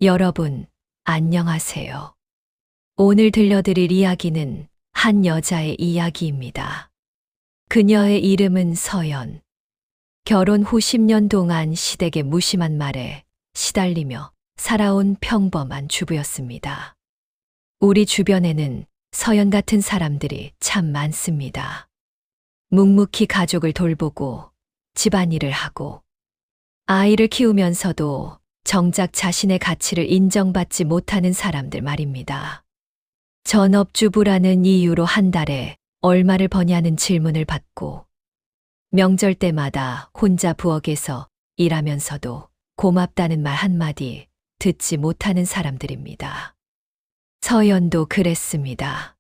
여러분, 안녕하세요. 오늘 들려드릴 이야기는 한 여자의 이야기입니다. 그녀의 이름은 서연. 결혼 후 10년 동안 시댁의 무심한 말에 시달리며 살아온 평범한 주부였습니다. 우리 주변에는 서연 같은 사람들이 참 많습니다. 묵묵히 가족을 돌보고 집안일을 하고 아이를 키우면서도 정작 자신의 가치를 인정받지 못하는 사람들 말입니다. 전업주부라는 이유로 한 달에 얼마를 버냐는 질문을 받고 명절 때마다 혼자 부엌에서 일하면서도 고맙다는 말 한마디 듣지 못하는 사람들입니다. 서연도 그랬습니다.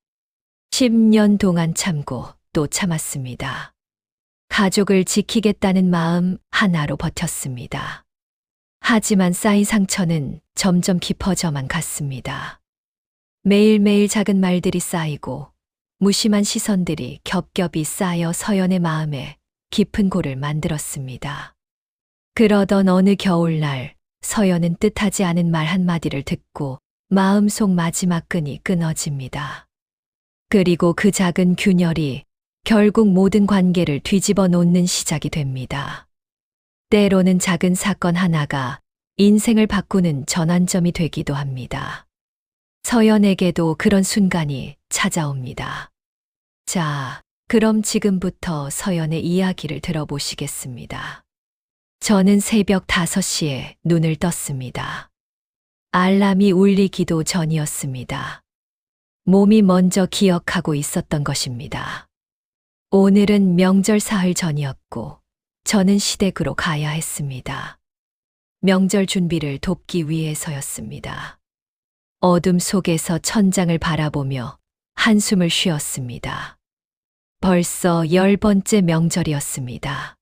10년 동안 참고 또 참았습니다. 가족을 지키겠다는 마음 하나로 버텼습니다. 하지만 쌓인 상처는 점점 깊어져만 갔습니다. 매일매일 작은 말들이 쌓이고 무심한 시선들이 겹겹이 쌓여 서연의 마음에 깊은 골을 만들었습니다. 그러던 어느 겨울날 서연은 뜻하지 않은 말 한마디를 듣고 마음속 마지막 끈이 끊어집니다. 그리고 그 작은 균열이 결국 모든 관계를 뒤집어 놓는 시작이 됩니다. 때로는 작은 사건 하나가 인생을 바꾸는 전환점이 되기도 합니다. 서연에게도 그런 순간이 찾아옵니다. 자, 그럼 지금부터 서연의 이야기를 들어보시겠습니다. 저는 새벽 5시에 눈을 떴습니다. 알람이 울리기도 전이었습니다. 몸이 먼저 기억하고 있었던 것입니다. 오늘은 명절 사흘 전이었고 저는 시댁으로 가야 했습니다. 명절 준비를 돕기 위해서였습니다. 어둠 속에서 천장을 바라보며 한숨을 쉬었습니다. 벌써 10번째 명절이었습니다.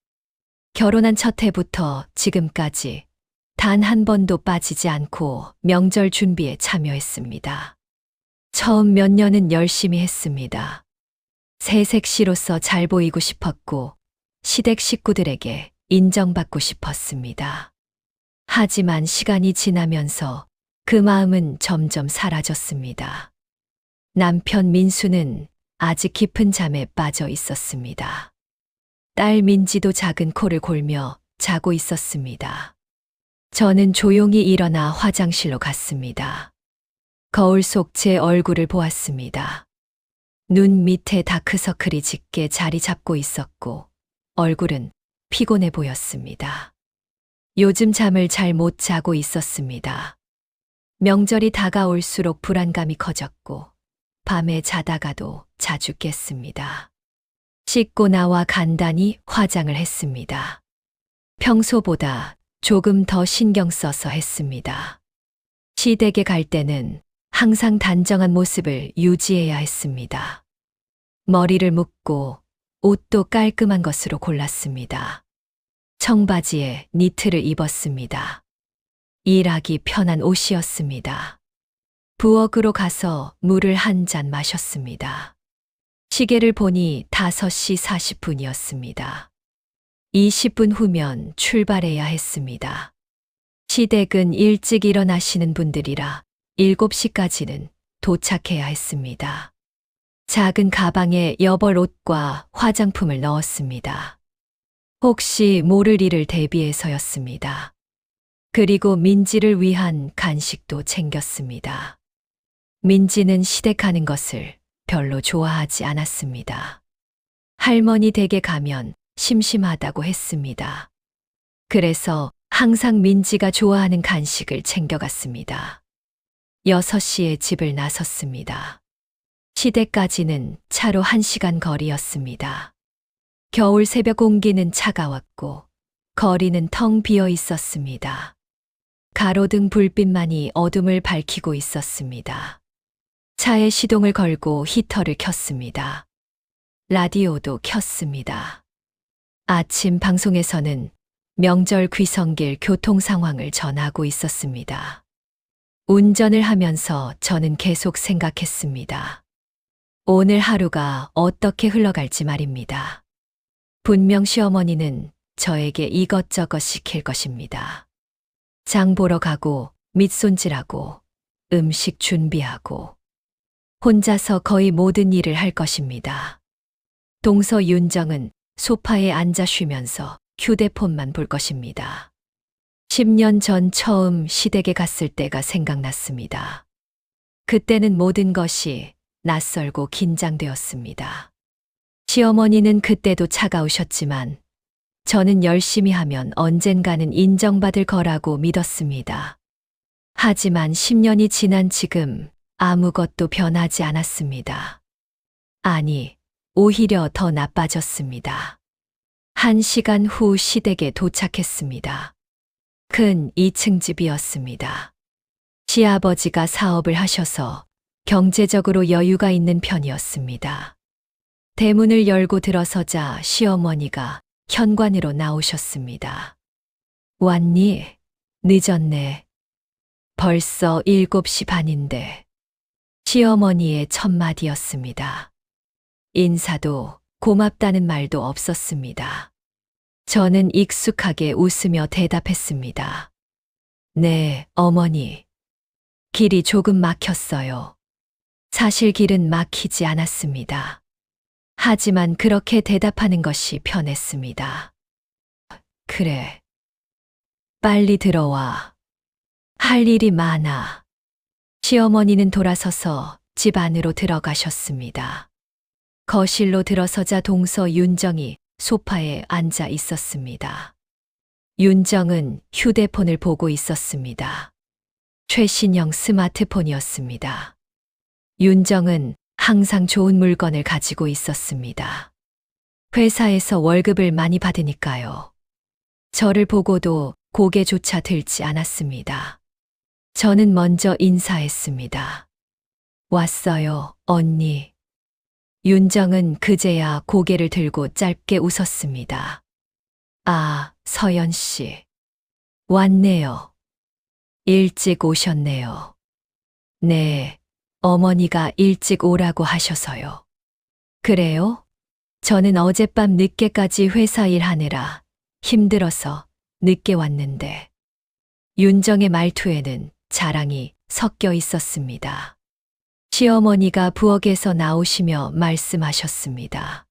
결혼한 첫 해부터 지금까지 단 한 번도 빠지지 않고 명절 준비에 참여했습니다. 처음 몇 년은 열심히 했습니다. 새색시로서 잘 보이고 싶었고 시댁 식구들에게 인정받고 싶었습니다. 하지만 시간이 지나면서 그 마음은 점점 사라졌습니다. 남편 민수는 아직 깊은 잠에 빠져 있었습니다. 딸 민지도 작은 코를 골며 자고 있었습니다. 저는 조용히 일어나 화장실로 갔습니다. 거울 속 제 얼굴을 보았습니다. 눈 밑에 다크서클이 짙게 자리 잡고 있었고 얼굴은 피곤해 보였습니다. 요즘 잠을 잘 못 자고 있었습니다. 명절이 다가올수록 불안감이 커졌고 밤에 자다가도 자주 깼습니다. 씻고 나와 간단히 화장을 했습니다. 평소보다 조금 더 신경 써서 했습니다. 시댁에 갈 때는 항상 단정한 모습을 유지해야 했습니다. 머리를 묶고 옷도 깔끔한 것으로 골랐습니다. 청바지에 니트를 입었습니다. 일하기 편한 옷이었습니다. 부엌으로 가서 물을 한 잔 마셨습니다. 시계를 보니 5시 40분이었습니다. 20분 후면 출발해야 했습니다. 시댁은 일찍 일어나시는 분들이라 7시까지는 도착해야 했습니다. 작은 가방에 여벌 옷과 화장품을 넣었습니다. 혹시 모를 일을 대비해서였습니다. 그리고 민지를 위한 간식도 챙겼습니다. 민지는 시댁 가는 것을 별로 좋아하지 않았습니다. 할머니 댁에 가면 심심하다고 했습니다. 그래서 항상 민지가 좋아하는 간식을 챙겨갔습니다. 6시에 집을 나섰습니다. 시댁까지는 차로 1시간 거리였습니다. 겨울 새벽 공기는 차가웠고 거리는 텅 비어 있었습니다. 가로등 불빛만이 어둠을 밝히고 있었습니다. 차에 시동을 걸고 히터를 켰습니다. 라디오도 켰습니다. 아침 방송에서는 명절 귀성길 교통 상황을 전하고 있었습니다. 운전을 하면서 저는 계속 생각했습니다. 오늘 하루가 어떻게 흘러갈지 말입니다. 분명 시어머니는 저에게 이것저것 시킬 것입니다. 장 보러 가고 밑손질하고 음식 준비하고 혼자서 거의 모든 일을 할 것입니다. 동서 윤정은 소파에 앉아 쉬면서 휴대폰만 볼 것입니다. 10년 전 처음 시댁에 갔을 때가 생각났습니다. 그때는 모든 것이 낯설고 긴장되었습니다. 시어머니는 그때도 차가우셨지만 저는 열심히 하면 언젠가는 인정받을 거라고 믿었습니다. 하지만 10년이 지난 지금 아무것도 변하지 않았습니다. 아니, 오히려 더 나빠졌습니다. 1시간 후 시댁에 도착했습니다. 큰 2층 집이었습니다. 시아버지가 사업을 하셔서 경제적으로 여유가 있는 편이었습니다. 대문을 열고 들어서자 시어머니가 현관으로 나오셨습니다. 왔니? 늦었네. 벌써 7시 반인데. 시어머니의 첫 마디였습니다. 인사도 고맙다는 말도 없었습니다. 저는 익숙하게 웃으며 대답했습니다. 네, 어머니. 길이 조금 막혔어요. 사실 길은 막히지 않았습니다. 하지만 그렇게 대답하는 것이 편했습니다. 그래. 빨리 들어와. 할 일이 많아. 시어머니는 돌아서서 집 안으로 들어가셨습니다. 거실로 들어서자 동서 윤정이 소파에 앉아 있었습니다. 윤정은 휴대폰을 보고 있었습니다. 최신형 스마트폰이었습니다. 윤정은 항상 좋은 물건을 가지고 있었습니다. 회사에서 월급을 많이 받으니까요. 저를 보고도 고개조차 들지 않았습니다. 저는 먼저 인사했습니다. 왔어요, 언니. 윤정은 그제야 고개를 들고 짧게 웃었습니다. 아, 서연 씨. 왔네요. 일찍 오셨네요. 네, 어머니가 일찍 오라고 하셔서요. 그래요? 저는 어젯밤 늦게까지 회사 일하느라 힘들어서 늦게 왔는데. 윤정의 말투에는 자랑이 섞여 있었습니다. 시어머니가 부엌에서 나오시며 말씀하셨습니다.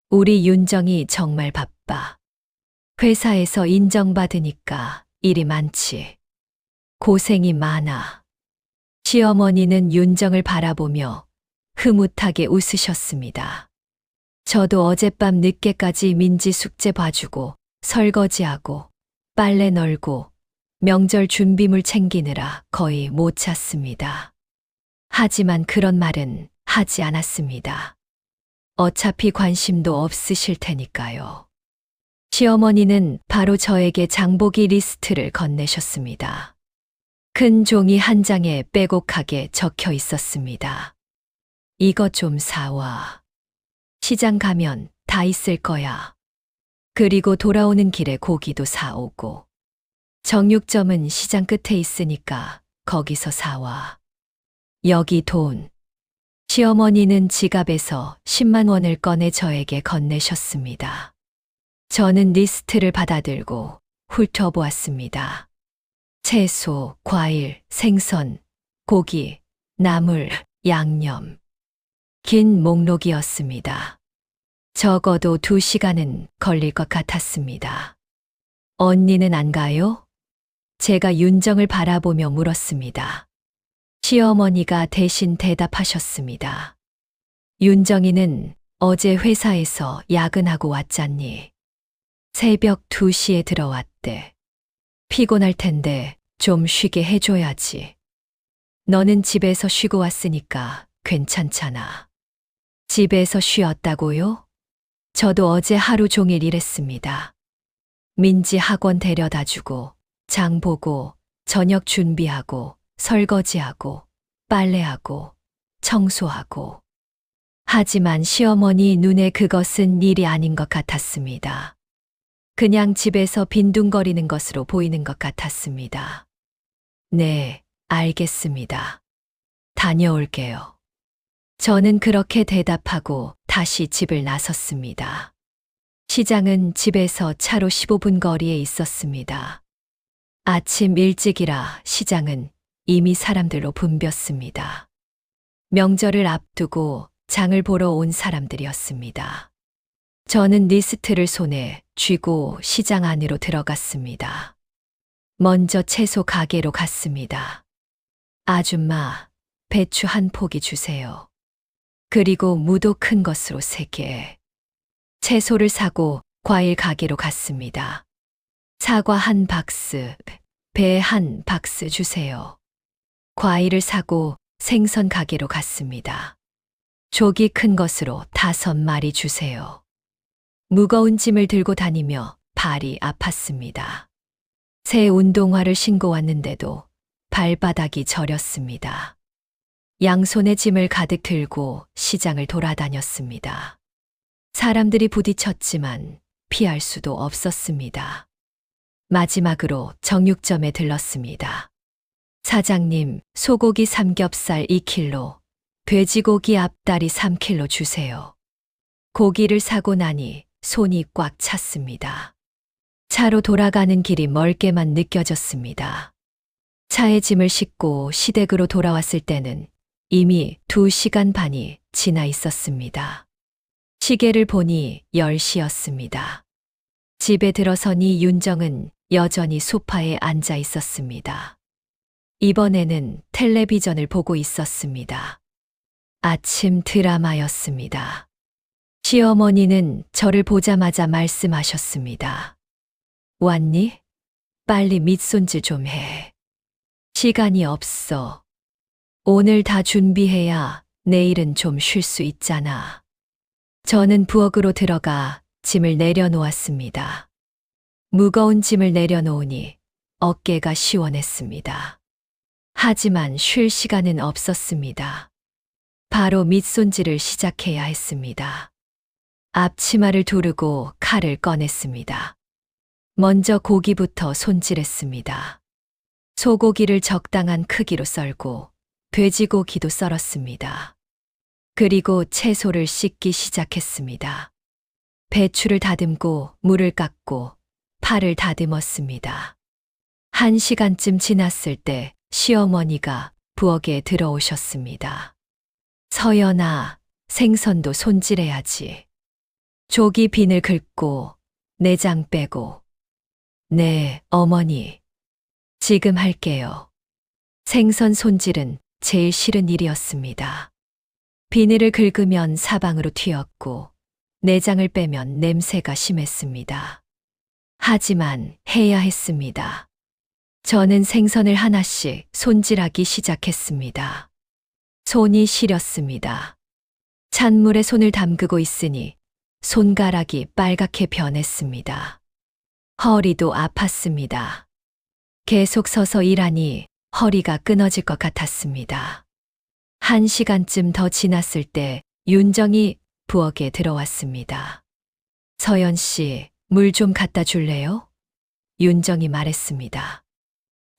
우리 윤정이 정말 바빠. 회사에서 인정받으니까 일이 많지. 고생이 많아. 시어머니는 윤정을 바라보며 흐뭇하게 웃으셨습니다. 저도 어젯밤 늦게까지 민지 숙제 봐주고 설거지하고 빨래 널고 명절 준비물 챙기느라 거의 못 잤습니다. 하지만 그런 말은 하지 않았습니다. 어차피 관심도 없으실 테니까요. 시어머니는 바로 저에게 장보기 리스트를 건네셨습니다. 큰 종이 한 장에 빼곡하게 적혀 있었습니다. 이것 좀 사와. 시장 가면 다 있을 거야. 그리고 돌아오는 길에 고기도 사오고. 정육점은 시장 끝에 있으니까 거기서 사와. 여기 돈. 시어머니는 지갑에서 10만 원을 꺼내 저에게 건네셨습니다. 저는 리스트를 받아들고 훑어보았습니다. 채소, 과일, 생선, 고기, 나물, 양념. 긴 목록이었습니다. 적어도 2시간은 걸릴 것 같았습니다. 언니는 안 가요? 제가 윤정을 바라보며 물었습니다. 시어머니가 대신 대답하셨습니다. 윤정이는 어제 회사에서 야근하고 왔잖니. 새벽 2시에 들어왔대. 피곤할 텐데 좀 쉬게 해줘야지. 너는 집에서 쉬고 왔으니까 괜찮잖아. 집에서 쉬었다고요? 저도 어제 하루 종일 일했습니다. 민지 학원 데려다 주고, 장 보고, 저녁 준비하고, 설거지하고, 빨래하고, 청소하고. 하지만 시어머니 눈에 그것은 일이 아닌 것 같았습니다. 그냥 집에서 빈둥거리는 것으로 보이는 것 같았습니다. 네, 알겠습니다. 다녀올게요. 저는 그렇게 대답하고 다시 집을 나섰습니다. 시장은 집에서 차로 15분 거리에 있었습니다. 아침 일찍이라 시장은 이미 사람들로 붐볐습니다. 명절을 앞두고 장을 보러 온 사람들이었습니다. 저는 리스트를 손에 쥐고 시장 안으로 들어갔습니다. 먼저 채소 가게로 갔습니다. 아줌마, 배추 한 포기 주세요. 그리고 무도 큰 것으로 3개. 채소를 사고 과일 가게로 갔습니다. 사과 한 박스, 배 한 박스 주세요. 과일을 사고 생선 가게로 갔습니다. 조기 큰 것으로 5마리 주세요. 무거운 짐을 들고 다니며 발이 아팠습니다. 새 운동화를 신고 왔는데도 발바닥이 저렸습니다. 양손에 짐을 가득 들고 시장을 돌아다녔습니다. 사람들이 부딪혔지만 피할 수도 없었습니다. 마지막으로 정육점에 들렀습니다. 사장님, 소고기 삼겹살 2kg, 돼지고기 앞다리 3kg 주세요. 고기를 사고 나니 손이 꽉 찼습니다. 차로 돌아가는 길이 멀게만 느껴졌습니다. 차에 짐을 싣고 시댁으로 돌아왔을 때는 이미 2시간 반이 지나 있었습니다. 시계를 보니 10시였습니다. 집에 들어서니 윤정은 여전히 소파에 앉아 있었습니다. 이번에는 텔레비전을 보고 있었습니다. 아침 드라마였습니다. 시어머니는 저를 보자마자 말씀하셨습니다. 왔니? 빨리 밑손질 좀 해. 시간이 없어. 오늘 다 준비해야 내일은 좀 쉴 수 있잖아. 저는 부엌으로 들어가 짐을 내려놓았습니다. 무거운 짐을 내려놓으니 어깨가 시원했습니다. 하지만 쉴 시간은 없었습니다. 바로 밑손질을 시작해야 했습니다. 앞치마를 두르고 칼을 꺼냈습니다. 먼저 고기부터 손질했습니다. 소고기를 적당한 크기로 썰고 돼지고기도 썰었습니다. 그리고 채소를 씻기 시작했습니다. 배추를 다듬고 물을 깎고 파를 다듬었습니다. 1시간쯤 지났을 때 시어머니가 부엌에 들어오셨습니다. 서연아, 생선도 손질해야지. 조기 비늘 긁고 내장 빼고. 네, 어머니. 지금 할게요. 생선 손질은 제일 싫은 일이었습니다. 비늘을 긁으면 사방으로 튀었고 내장을 빼면 냄새가 심했습니다. 하지만 해야 했습니다. 저는 생선을 하나씩 손질하기 시작했습니다. 손이 시렸습니다. 찬물에 손을 담그고 있으니 손가락이 빨갛게 변했습니다. 허리도 아팠습니다. 계속 서서 일하니 허리가 끊어질 것 같았습니다. 1시간쯤 더 지났을 때 윤정이 부엌에 들어왔습니다. 서연 씨, 물 좀 갖다 줄래요? 윤정이 말했습니다.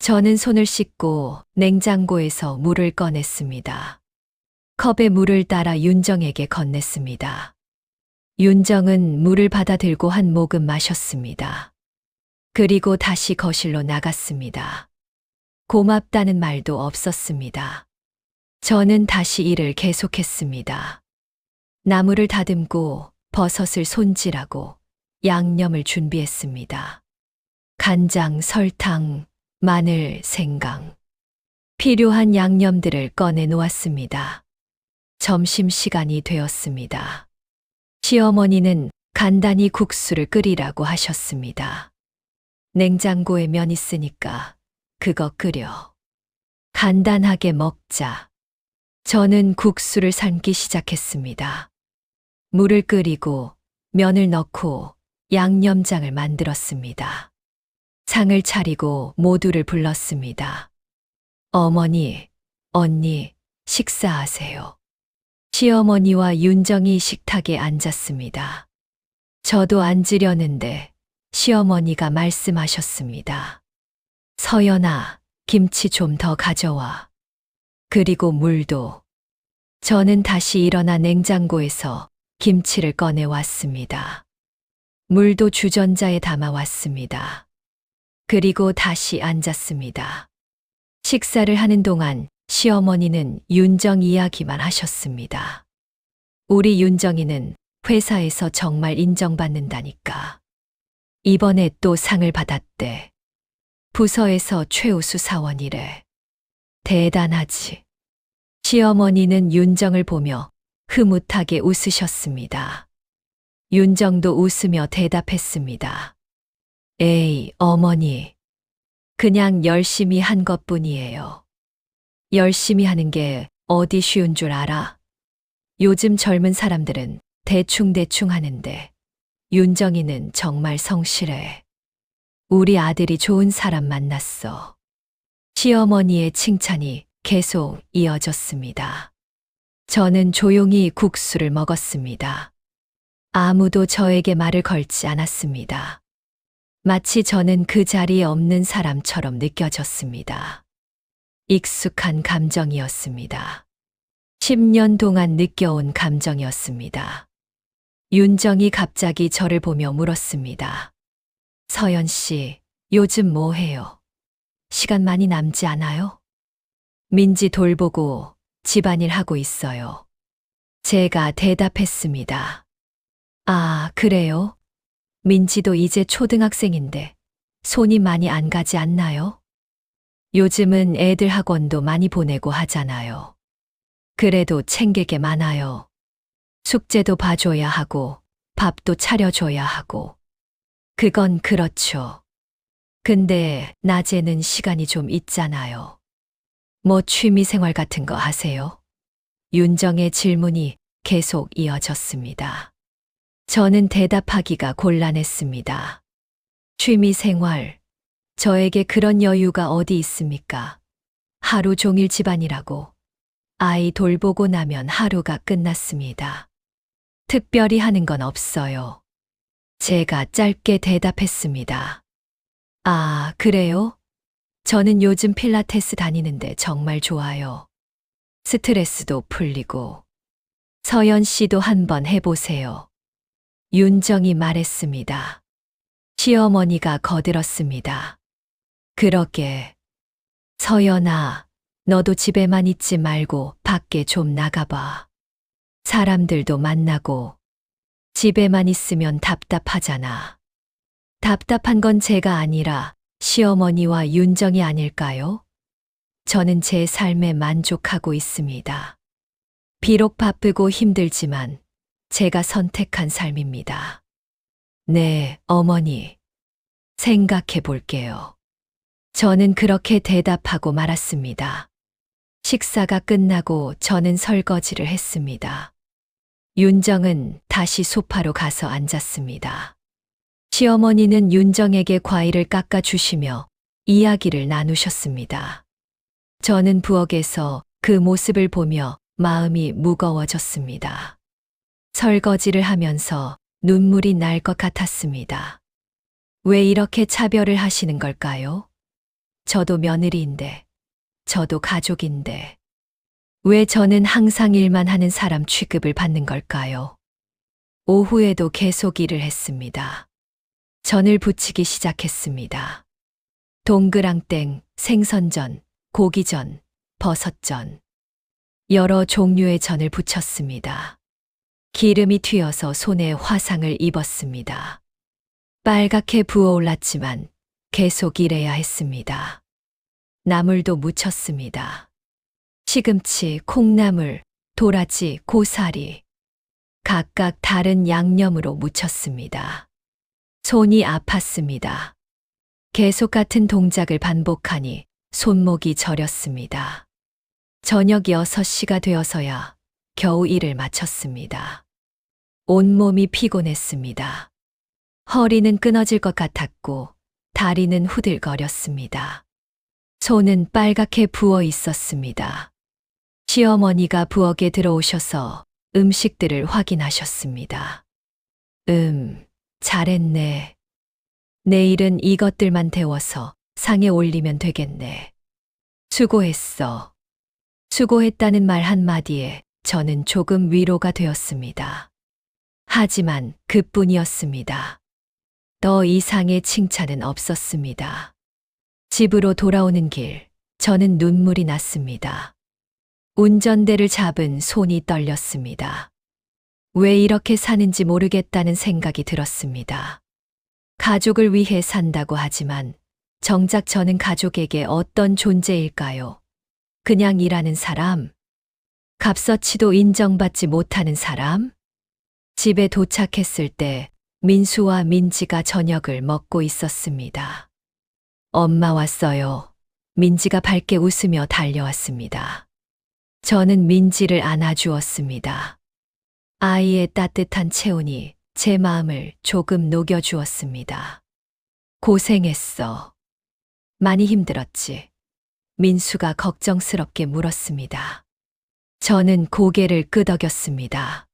저는 손을 씻고 냉장고에서 물을 꺼냈습니다. 컵에 물을 따라 윤정에게 건넸습니다. 윤정은 물을 받아 들고 한 모금 마셨습니다. 그리고 다시 거실로 나갔습니다. 고맙다는 말도 없었습니다. 저는 다시 일을 계속했습니다. 나물을 다듬고 버섯을 손질하고 양념을 준비했습니다. 간장, 설탕, 마늘, 생강. 필요한 양념들을 꺼내 놓았습니다. 점심시간이 되었습니다. 시어머니는 간단히 국수를 끓이라고 하셨습니다. 냉장고에 면 있으니까 그거 끓여. 간단하게 먹자. 저는 국수를 삶기 시작했습니다. 물을 끓이고 면을 넣고 양념장을 만들었습니다. 상을 차리고 모두를 불렀습니다. 어머니, 언니, 식사하세요. 시어머니와 윤정이 식탁에 앉았습니다. 저도 앉으려는데 시어머니가 말씀하셨습니다. 서연아, 김치 좀 더 가져와. 그리고 물도. 저는 다시 일어나 냉장고에서 김치를 꺼내 왔습니다. 물도 주전자에 담아 왔습니다. 그리고 다시 앉았습니다. 식사를 하는 동안 시어머니는 윤정 이야기만 하셨습니다. 우리 윤정이는 회사에서 정말 인정받는다니까. 이번에 또 상을 받았대. 부서에서 최우수 사원이래. 대단하지. 시어머니는 윤정을 보며 흐뭇하게 웃으셨습니다. 윤정도 웃으며 대답했습니다. 에이, 어머니. 그냥 열심히 한 것뿐이에요. 열심히 하는 게 어디 쉬운 줄 알아? 요즘 젊은 사람들은 대충대충 하는데 윤정이는 정말 성실해. 우리 아들이 좋은 사람 만났어. 시어머니의 칭찬이 계속 이어졌습니다. 저는 조용히 국수를 먹었습니다. 아무도 저에게 말을 걸지 않았습니다. 마치 저는 그 자리에 없는 사람처럼 느껴졌습니다. 익숙한 감정이었습니다. 10년 동안 느껴온 감정이었습니다. 윤정이 갑자기 저를 보며 물었습니다. 서연 씨, 요즘 뭐 해요? 시간 많이 남지 않아요? 민지 돌보고 집안일 하고 있어요. 제가 대답했습니다. 아, 그래요? 민지도 이제 초등학생인데 손이 많이 안 가지 않나요? 요즘은 애들 학원도 많이 보내고 하잖아요. 그래도 챙길 게 많아요. 숙제도 봐줘야 하고 밥도 차려줘야 하고. 그건 그렇죠. 근데 낮에는 시간이 좀 있잖아요. 뭐 취미 생활 같은 거 하세요? 윤정의 질문이 계속 이어졌습니다. 저는 대답하기가 곤란했습니다. 취미 생활, 저에게 그런 여유가 어디 있습니까? 하루 종일 집안일하고 아이 돌보고 나면 하루가 끝났습니다. 특별히 하는 건 없어요. 제가 짧게 대답했습니다. 아, 그래요? 저는 요즘 필라테스 다니는데 정말 좋아요. 스트레스도 풀리고. 서연 씨도 한번 해보세요. 윤정이 말했습니다. 시어머니가 거들었습니다. 그러게. 서연아, 너도 집에만 있지 말고 밖에 좀 나가봐. 사람들도 만나고. 집에만 있으면 답답하잖아. 답답한 건 제가 아니라 시어머니와 윤정이 아닐까요? 저는 제 삶에 만족하고 있습니다. 비록 바쁘고 힘들지만 제가 선택한 삶입니다. 네, 어머니. 생각해 볼게요. 저는 그렇게 대답하고 말았습니다. 식사가 끝나고 저는 설거지를 했습니다. 윤정은 다시 소파로 가서 앉았습니다. 시어머니는 윤정에게 과일을 깎아주시며 이야기를 나누셨습니다. 저는 부엌에서 그 모습을 보며 마음이 무거워졌습니다. 설거지를 하면서 눈물이 날 것 같았습니다. 왜 이렇게 차별을 하시는 걸까요? 저도 며느리인데, 저도 가족인데, 왜 저는 항상 일만 하는 사람 취급을 받는 걸까요? 오후에도 계속 일을 했습니다. 전을 부치기 시작했습니다. 동그랑땡, 생선전, 고기전, 버섯전. 여러 종류의 전을 부쳤습니다. 기름이 튀어서 손에 화상을 입었습니다. 빨갛게 부어올랐지만 계속 일해야 했습니다. 나물도 무쳤습니다. 시금치, 콩나물, 도라지, 고사리. 각각 다른 양념으로 무쳤습니다. 손이 아팠습니다. 계속 같은 동작을 반복하니 손목이 저렸습니다. 저녁 6시가 되어서야 겨우 일을 마쳤습니다. 온몸이 피곤했습니다. 허리는 끊어질 것 같았고 다리는 후들거렸습니다. 손은 빨갛게 부어 있었습니다. 시어머니가 부엌에 들어오셔서 음식들을 확인하셨습니다. 잘했네. 내일은 이것들만 데워서 상에 올리면 되겠네. 수고했어. 수고했다는 말 한마디에 저는 조금 위로가 되었습니다. 하지만 그뿐이었습니다. 더 이상의 칭찬은 없었습니다. 집으로 돌아오는 길, 저는 눈물이 났습니다. 운전대를 잡은 손이 떨렸습니다. 왜 이렇게 사는지 모르겠다는 생각이 들었습니다. 가족을 위해 산다고 하지만 정작 저는 가족에게 어떤 존재일까요? 그냥 일하는 사람? 값어치도 인정받지 못하는 사람? 집에 도착했을 때 민수와 민지가 저녁을 먹고 있었습니다. 엄마 왔어요. 민지가 밝게 웃으며 달려왔습니다. 저는 민지를 안아주었습니다. 아이의 따뜻한 체온이 제 마음을 조금 녹여주었습니다. 고생했어. 많이 힘들었지. 민수가 걱정스럽게 물었습니다. 저는 고개를 끄덕였습니다.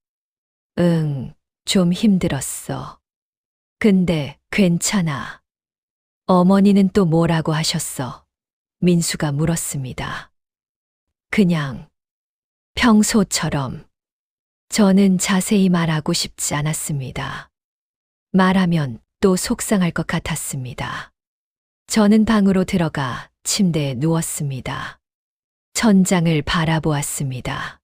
응, 좀 힘들었어. 근데 괜찮아. 어머니는 또 뭐라고 하셨어? 민수가 물었습니다. 그냥 평소처럼. 저는 자세히 말하고 싶지 않았습니다. 말하면 또 속상할 것 같았습니다. 저는 방으로 들어가 침대에 누웠습니다. 천장을 바라보았습니다.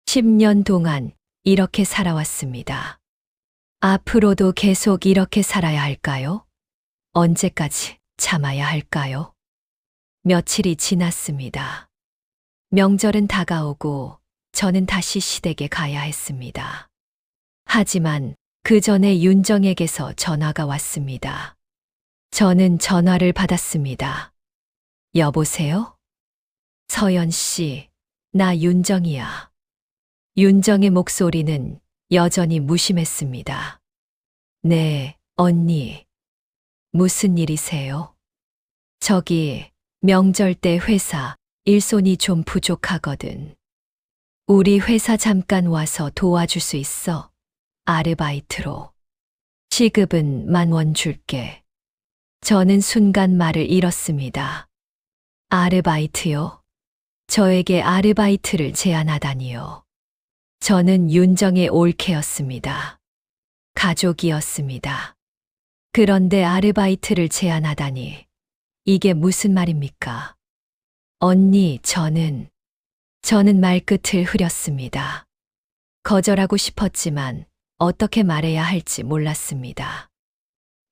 10년 동안 이렇게 살아왔습니다. 앞으로도 계속 이렇게 살아야 할까요? 언제까지 참아야 할까요? 며칠이 지났습니다. 명절은 다가오고 저는 다시 시댁에 가야 했습니다. 하지만 그 전에 윤정에게서 전화가 왔습니다. 저는 전화를 받았습니다. 여보세요? 서연 씨, 나 윤정이야. 윤정의 목소리는 여전히 무심했습니다. 네, 언니. 무슨 일이세요? 저기, 명절 때 회사 일손이 좀 부족하거든. 우리 회사 잠깐 와서 도와줄 수 있어? 아르바이트로. 시급은 10,000원 줄게. 저는 순간 말을 잃었습니다. 아르바이트요? 저에게 아르바이트를 제안하다니요. 저는 윤정의 올케였습니다. 가족이었습니다. 그런데 아르바이트를 제안하다니. 이게 무슨 말입니까? 언니, 저는 말끝을 흐렸습니다. 거절하고 싶었지만 어떻게 말해야 할지 몰랐습니다.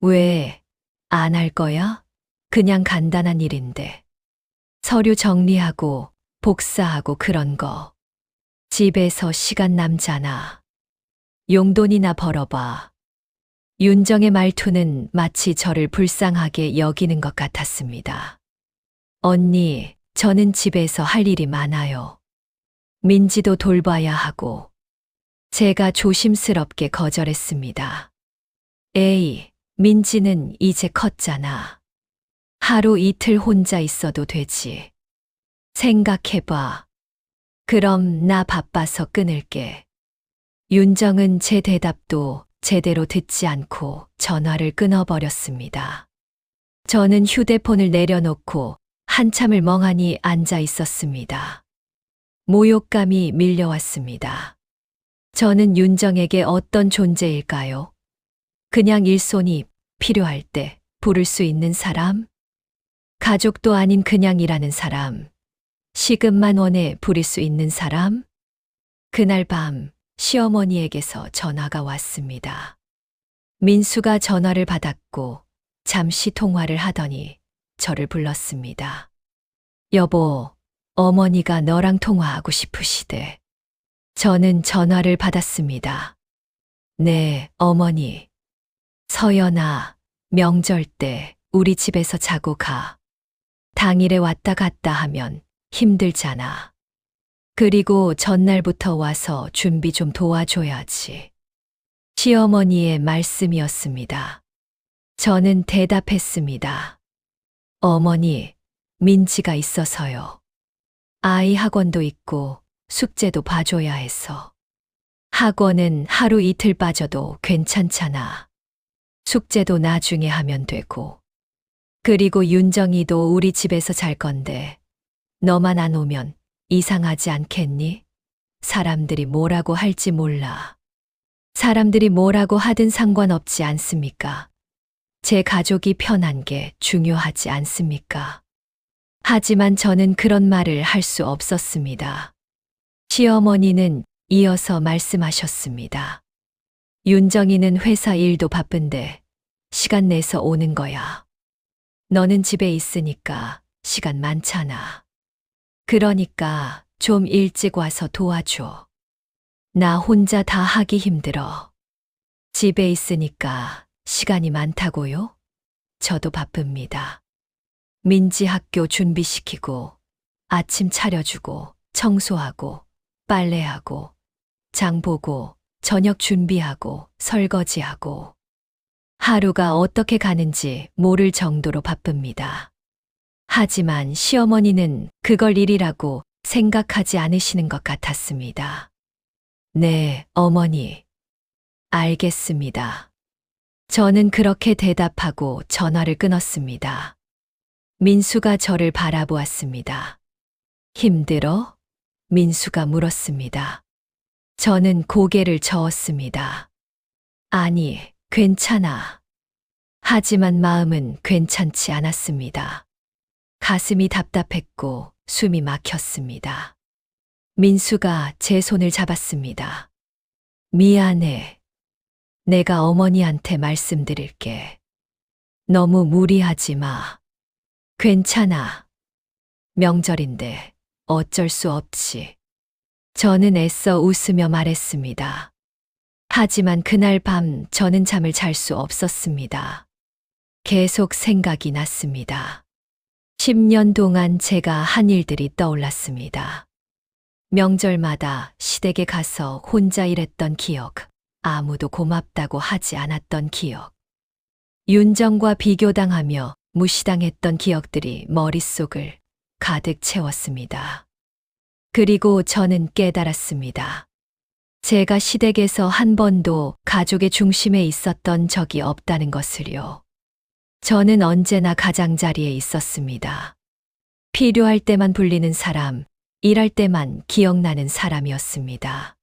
왜, 안 할 거야? 그냥 간단한 일인데. 서류 정리하고 복사하고 그런 거. 집에서 시간 남잖아. 용돈이나 벌어봐. 윤정의 말투는 마치 저를 불쌍하게 여기는 것 같았습니다. 언니, 저는 집에서 할 일이 많아요. 민지도 돌봐야 하고. 제가 조심스럽게 거절했습니다. 에이, 민지는 이제 컸잖아. 하루 이틀 혼자 있어도 되지. 생각해봐. 그럼 나 바빠서 끊을게. 윤정은 제 대답도 제대로 듣지 않고 전화를 끊어버렸습니다. 저는 휴대폰을 내려놓고 한참을 멍하니 앉아 있었습니다. 모욕감이 밀려왔습니다. 저는 윤정에게 어떤 존재일까요? 그냥 일손이 필요할 때 부를 수 있는 사람? 가족도 아닌 그냥 일하는 사람? 시급만 원에 부릴 수 있는 사람? 그날 밤 시어머니에게서 전화가 왔습니다. 민수가 전화를 받았고 잠시 통화를 하더니 저를 불렀습니다. 여보, 어머니가 너랑 통화하고 싶으시대. 저는 전화를 받았습니다. 네, 어머니. 서연아, 명절 때 우리 집에서 자고 가. 당일에 왔다 갔다 하면 힘들잖아. 그리고 전날부터 와서 준비 좀 도와줘야지. 시어머니의 말씀이었습니다. 저는 대답했습니다. 어머니, 민지가 있어서요. 아이 학원도 있고 숙제도 봐줘야 해서. 학원은 하루 이틀 빠져도 괜찮잖아. 숙제도 나중에 하면 되고. 그리고 윤정이도 우리 집에서 잘 건데 너만 안 오면 이상하지 않겠니? 사람들이 뭐라고 할지 몰라. 사람들이 뭐라고 하든 상관없지 않습니까? 제 가족이 편한 게 중요하지 않습니까? 하지만 저는 그런 말을 할 수 없었습니다. 시어머니는 이어서 말씀하셨습니다. 윤정이는 회사 일도 바쁜데 시간 내서 오는 거야. 너는 집에 있으니까 시간 많잖아. 그러니까 좀 일찍 와서 도와줘. 나 혼자 다 하기 힘들어. 집에 있으니까 시간이 많다고요? 저도 바쁩니다. 민지 학교 준비시키고, 아침 차려주고, 청소하고, 빨래하고, 장 보고, 저녁 준비하고, 설거지하고. 하루가 어떻게 가는지 모를 정도로 바쁩니다. 하지만 시어머니는 그걸 일이라고 생각하지 않으시는 것 같았습니다. 네, 어머니. 알겠습니다. 저는 그렇게 대답하고 전화를 끊었습니다. 민수가 저를 바라보았습니다. 힘들어? 민수가 물었습니다. 저는 고개를 저었습니다. 아니, 괜찮아. 하지만 마음은 괜찮지 않았습니다. 가슴이 답답했고 숨이 막혔습니다. 민수가 제 손을 잡았습니다. 미안해. 내가 어머니한테 말씀드릴게. 너무 무리하지 마. 괜찮아. 명절인데 어쩔 수 없지. 저는 애써 웃으며 말했습니다. 하지만 그날 밤 저는 잠을 잘 수 없었습니다. 계속 생각이 났습니다. 10년 동안 제가 한 일들이 떠올랐습니다. 명절마다 시댁에 가서 혼자 일했던 기억, 아무도 고맙다고 하지 않았던 기억, 윤정과 비교당하며 무시당했던 기억들이 머릿속을 가득 채웠습니다. 그리고 저는 깨달았습니다. 제가 시댁에서 한 번도 가족의 중심에 있었던 적이 없다는 것을요. 저는 언제나 가장자리에 있었습니다. 필요할 때만 불리는 사람, 일할 때만 기억나는 사람이었습니다.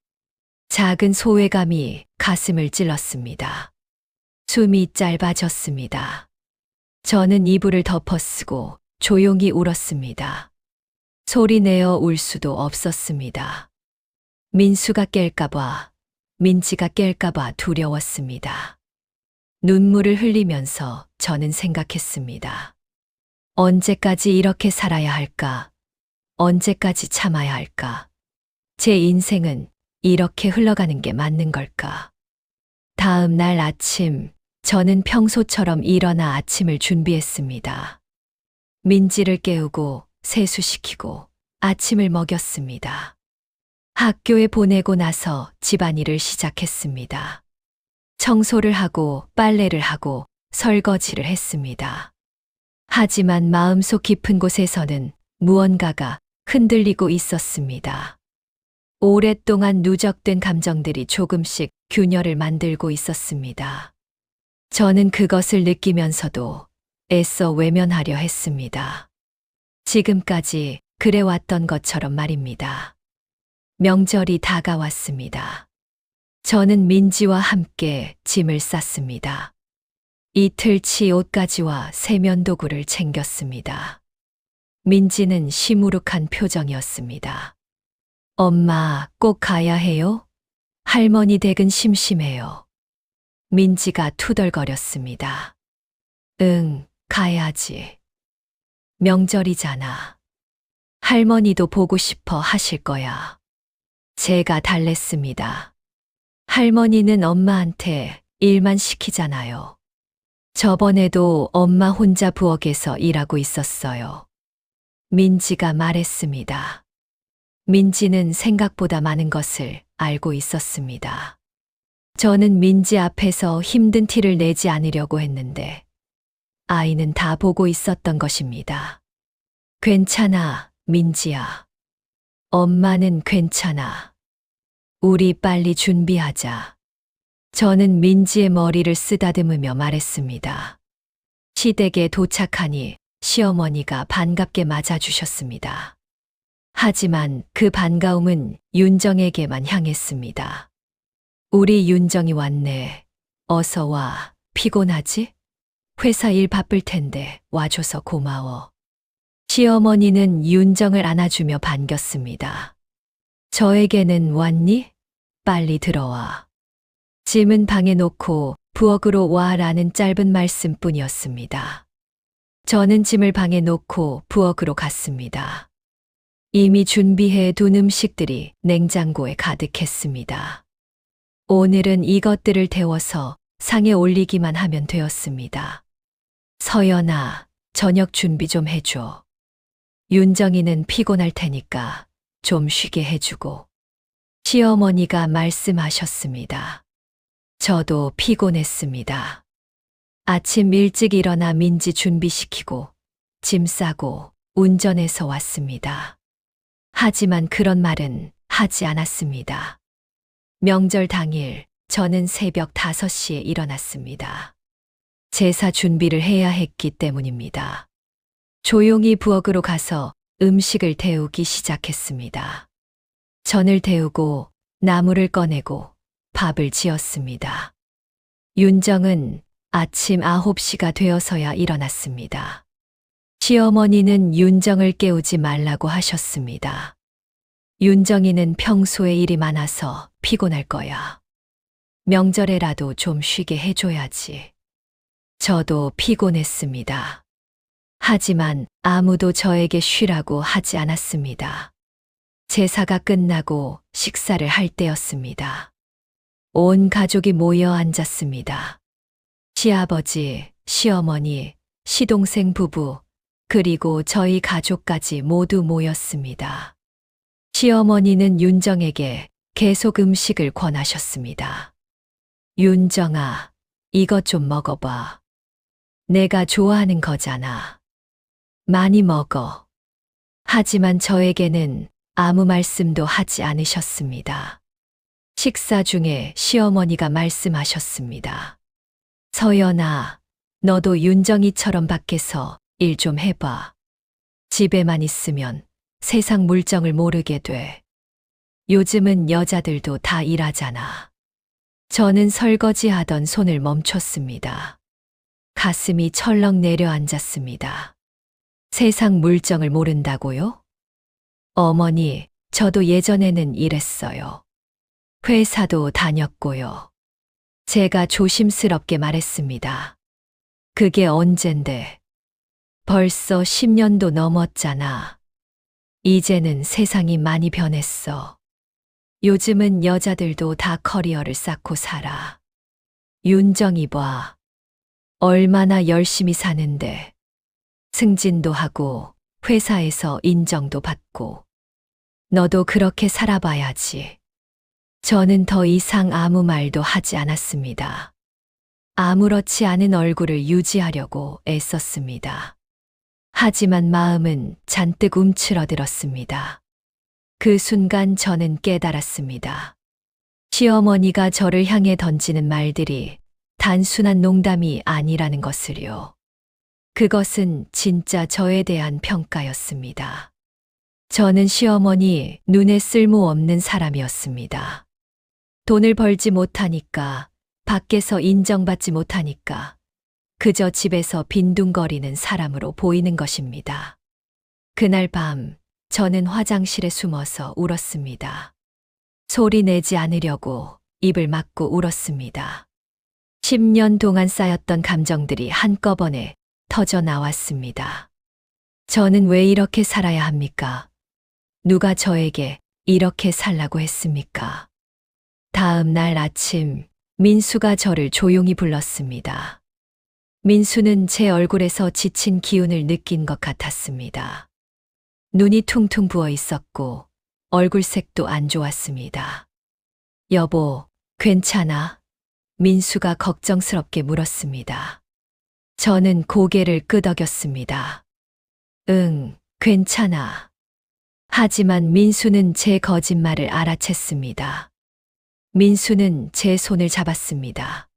작은 소외감이 가슴을 찔렀습니다. 숨이 짧아졌습니다. 저는 이불을 덮어쓰고 조용히 울었습니다. 소리내어 울 수도 없었습니다. 민수가 깰까봐, 민지가 깰까봐 두려웠습니다. 눈물을 흘리면서 저는 생각했습니다. 언제까지 이렇게 살아야 할까? 언제까지 참아야 할까? 제 인생은 이렇게 흘러가는 게 맞는 걸까? 다음 날 아침, 저는 평소처럼 일어나 아침을 준비했습니다. 민지를 깨우고 세수시키고 아침을 먹였습니다. 학교에 보내고 나서 집안일을 시작했습니다. 청소를 하고 빨래를 하고 설거지를 했습니다. 하지만 마음속 깊은 곳에서는 무언가가 흔들리고 있었습니다. 오랫동안 누적된 감정들이 조금씩 균열을 만들고 있었습니다. 저는 그것을 느끼면서도 애써 외면하려 했습니다. 지금까지 그래왔던 것처럼 말입니다. 명절이 다가왔습니다. 저는 민지와 함께 짐을 쌌습니다. 이틀치 옷가지와 세면도구를 챙겼습니다. 민지는 시무룩한 표정이었습니다. 엄마, 꼭 가야 해요? 할머니 댁은 심심해요. 민지가 투덜거렸습니다. 응, 가야지. 명절이잖아. 할머니도 보고 싶어 하실 거야. 제가 달랬습니다. 할머니는 엄마한테 일만 시키잖아요. 저번에도 엄마 혼자 부엌에서 일하고 있었어요. 민지가 말했습니다. 민지는 생각보다 많은 것을 알고 있었습니다. 저는 민지 앞에서 힘든 티를 내지 않으려고 했는데 아이는 다 보고 있었던 것입니다. 괜찮아, 민지야. 엄마는 괜찮아. 우리 빨리 준비하자. 저는 민지의 머리를 쓰다듬으며 말했습니다. 시댁에 도착하니 시어머니가 반갑게 맞아주셨습니다. 하지만 그 반가움은 윤정에게만 향했습니다. 우리 윤정이 왔네. 어서 와. 피곤하지? 회사 일 바쁠 텐데 와줘서 고마워. 시어머니는 윤정을 안아주며 반겼습니다. 저에게는 왔니? 빨리 들어와. 짐은 방에 놓고 부엌으로 와라는 짧은 말씀뿐이었습니다. 저는 짐을 방에 놓고 부엌으로 갔습니다. 이미 준비해 둔 음식들이 냉장고에 가득했습니다. 오늘은 이것들을 데워서 상에 올리기만 하면 되었습니다. 서연아, 저녁 준비 좀 해줘. 윤정이는 피곤할 테니까 좀 쉬게 해주고. 시어머니가 말씀하셨습니다. 저도 피곤했습니다. 아침 일찍 일어나 민지 준비시키고 짐 싸고 운전해서 왔습니다. 하지만 그런 말은 하지 않았습니다. 명절 당일 저는 새벽 5시에 일어났습니다. 제사 준비를 해야 했기 때문입니다. 조용히 부엌으로 가서 음식을 데우기 시작했습니다. 전을 데우고 나물을 꺼내고 밥을 지었습니다. 윤정은 아침 9시가 되어서야 일어났습니다. 시어머니는 윤정을 깨우지 말라고 하셨습니다. 윤정이는 평소에 일이 많아서 피곤할 거야. 명절에라도 좀 쉬게 해줘야지. 저도 피곤했습니다. 하지만 아무도 저에게 쉬라고 하지 않았습니다. 제사가 끝나고 식사를 할 때였습니다. 온 가족이 모여 앉았습니다. 시아버지, 시어머니, 시동생 부부, 그리고 저희 가족까지 모두 모였습니다. 시어머니는 윤정에게 계속 음식을 권하셨습니다. 윤정아, 이것 좀 먹어봐. 내가 좋아하는 거잖아. 많이 먹어. 하지만 저에게는 아무 말씀도 하지 않으셨습니다. 식사 중에 시어머니가 말씀하셨습니다. 서연아, 너도 윤정이처럼 밖에서 일 좀 해봐. 집에만 있으면 세상 물정을 모르게 돼. 요즘은 여자들도 다 일하잖아. 저는 설거지하던 손을 멈췄습니다. 가슴이 철렁 내려앉았습니다. 세상 물정을 모른다고요? 어머니, 저도 예전에는 일했어요. 회사도 다녔고요. 제가 조심스럽게 말했습니다. 그게 언젠데. 벌써 10년도 넘었잖아. 이제는 세상이 많이 변했어. 요즘은 여자들도 다 커리어를 쌓고 살아. 윤정이 봐. 얼마나 열심히 사는데. 승진도 하고 회사에서 인정도 받고. 너도 그렇게 살아봐야지. 저는 더 이상 아무 말도 하지 않았습니다. 아무렇지 않은 얼굴을 유지하려고 애썼습니다. 하지만 마음은 잔뜩 움츠러들었습니다. 그 순간 저는 깨달았습니다. 시어머니가 저를 향해 던지는 말들이 단순한 농담이 아니라는 것을요. 그것은 진짜 저에 대한 평가였습니다. 저는 시어머니 눈에 쓸모없는 사람이었습니다. 돈을 벌지 못하니까, 밖에서 인정받지 못하니까, 그저 집에서 빈둥거리는 사람으로 보이는 것입니다. 그날 밤, 저는 화장실에 숨어서 울었습니다. 소리 내지 않으려고 입을 막고 울었습니다. 10년 동안 쌓였던 감정들이 한꺼번에 터져 나왔습니다. 저는 왜 이렇게 살아야 합니까? 누가 저에게 이렇게 살라고 했습니까? 다음 날 아침, 민수가 저를 조용히 불렀습니다. 민수는 제 얼굴에서 지친 기운을 느낀 것 같았습니다. 눈이 퉁퉁 부어 있었고 얼굴색도 안 좋았습니다. 여보, 괜찮아? 민수가 걱정스럽게 물었습니다. 저는 고개를 끄덕였습니다. 응, 괜찮아. 하지만 민수는 제 거짓말을 알아챘습니다. 민수는 제 손을 잡았습니다.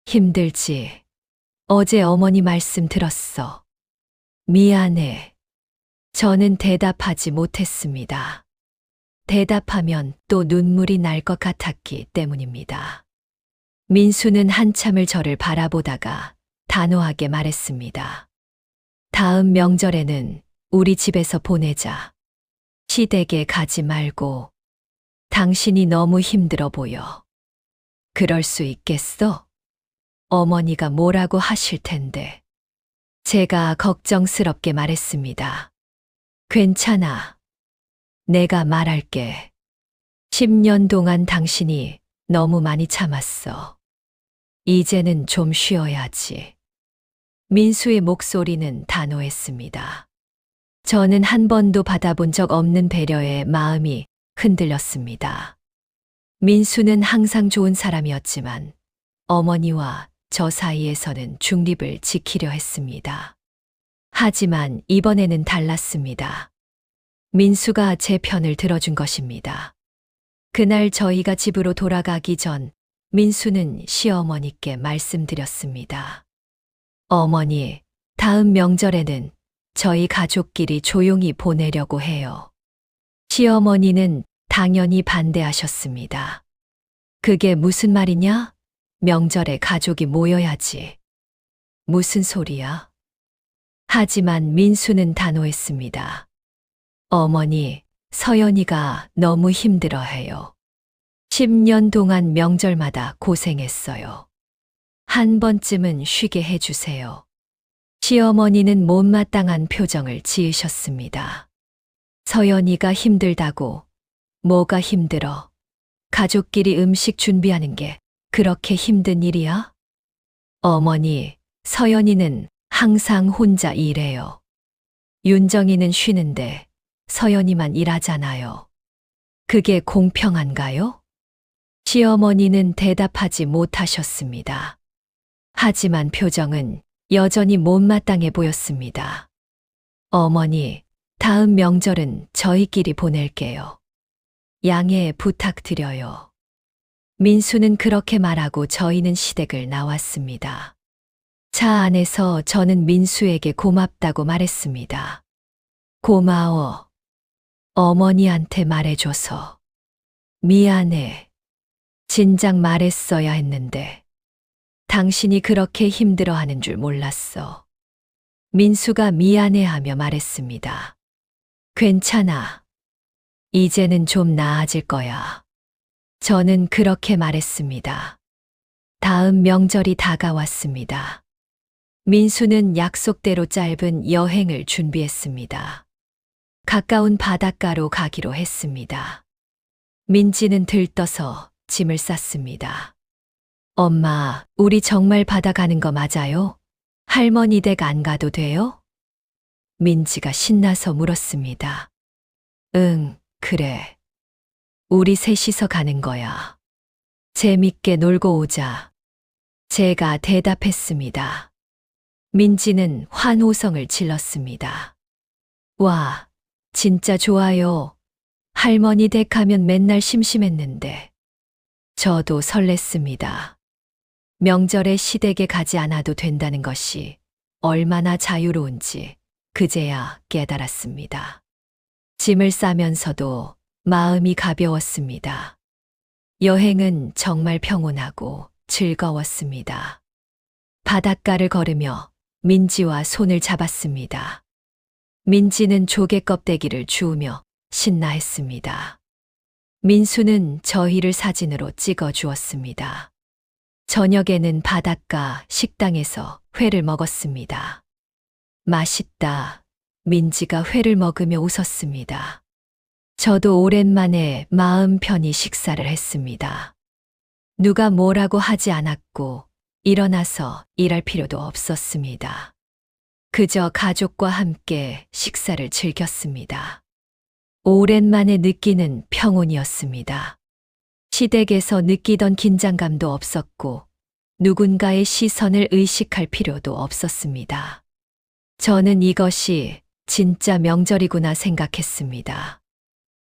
힘들지? 어제 어머니 말씀 들었어. 미안해. 저는 대답하지 못했습니다. 대답하면 또 눈물이 날 것 같았기 때문입니다. 민수는 한참을 저를 바라보다가 단호하게 말했습니다. 다음 명절에는 우리 집에서 보내자. 시댁에 가지 말고. 당신이 너무 힘들어 보여. 그럴 수 있겠어? 어머니가 뭐라고 하실 텐데. 제가 걱정스럽게 말했습니다. 괜찮아. 내가 말할게. 10년 동안 당신이 너무 많이 참았어. 이제는 좀 쉬어야지. 민수의 목소리는 단호했습니다. 저는 한 번도 받아본 적 없는 배려에 마음이 흔들렸습니다. 민수는 항상 좋은 사람이었지만 어머니와 저 사이에서는 중립을 지키려 했습니다. 하지만 이번에는 달랐습니다. 민수가 제 편을 들어준 것입니다. 그날 저희가 집으로 돌아가기 전 민수는 시어머니께 말씀드렸습니다. 어머니, 다음 명절에는 저희 가족끼리 조용히 보내려고 해요. 시어머니는 당연히 반대하셨습니다. 그게 무슨 말이냐? 명절에 가족이 모여야지. 무슨 소리야? 하지만 민수는 단호했습니다. 어머니, 서연이가 너무 힘들어해요. 10년 동안 명절마다 고생했어요. 한 번쯤은 쉬게 해주세요. 시어머니는 못마땅한 표정을 지으셨습니다. 서연이가 힘들다고. 뭐가 힘들어? 가족끼리 음식 준비하는 게 그렇게 힘든 일이야? 어머니, 서연이는 항상 혼자 일해요. 윤정이는 쉬는데 서연이만 일하잖아요. 그게 공평한가요? 시어머니는 대답하지 못하셨습니다. 하지만 표정은 여전히 못마땅해 보였습니다. 어머니, 다음 명절은 저희끼리 보낼게요. 양해 부탁드려요. 민수는 그렇게 말하고 저희는 시댁을 나왔습니다. 차 안에서 저는 민수에게 고맙다고 말했습니다. 고마워. 어머니한테 말해줘서. 미안해. 진작 말했어야 했는데. 당신이 그렇게 힘들어하는 줄 몰랐어. 민수가 미안해하며 말했습니다. 괜찮아. 이제는 좀 나아질 거야. 저는 그렇게 말했습니다. 다음 명절이 다가왔습니다. 민수는 약속대로 짧은 여행을 준비했습니다. 가까운 바닷가로 가기로 했습니다. 민지는 들떠서 짐을 쌌습니다. 엄마, 우리 정말 바다 가는 거 맞아요? 할머니 댁 안 가도 돼요? 민지가 신나서 물었습니다. 응, 그래. 우리 셋이서 가는 거야. 재밌게 놀고 오자. 제가 대답했습니다. 민지는 환호성을 질렀습니다. 와, 진짜 좋아요. 할머니 댁 가면 맨날 심심했는데. 저도 설렜습니다. 명절에 시댁에 가지 않아도 된다는 것이 얼마나 자유로운지 그제야 깨달았습니다. 짐을 싸면서도 마음이 가벼웠습니다. 여행은 정말 평온하고 즐거웠습니다. 바닷가를 걸으며 민지와 손을 잡았습니다. 민지는 조개 껍데기를 주우며 신나했습니다. 민수는 저희를 사진으로 찍어 주었습니다. 저녁에는 바닷가 식당에서 회를 먹었습니다. 맛있다. 민지가 회를 먹으며 웃었습니다. 저도 오랜만에 마음 편히 식사를 했습니다. 누가 뭐라고 하지 않았고 일어나서 일할 필요도 없었습니다. 그저 가족과 함께 식사를 즐겼습니다. 오랜만에 느끼는 평온이었습니다. 시댁에서 느끼던 긴장감도 없었고 누군가의 시선을 의식할 필요도 없었습니다. 저는 이것이 진짜 명절이구나 생각했습니다.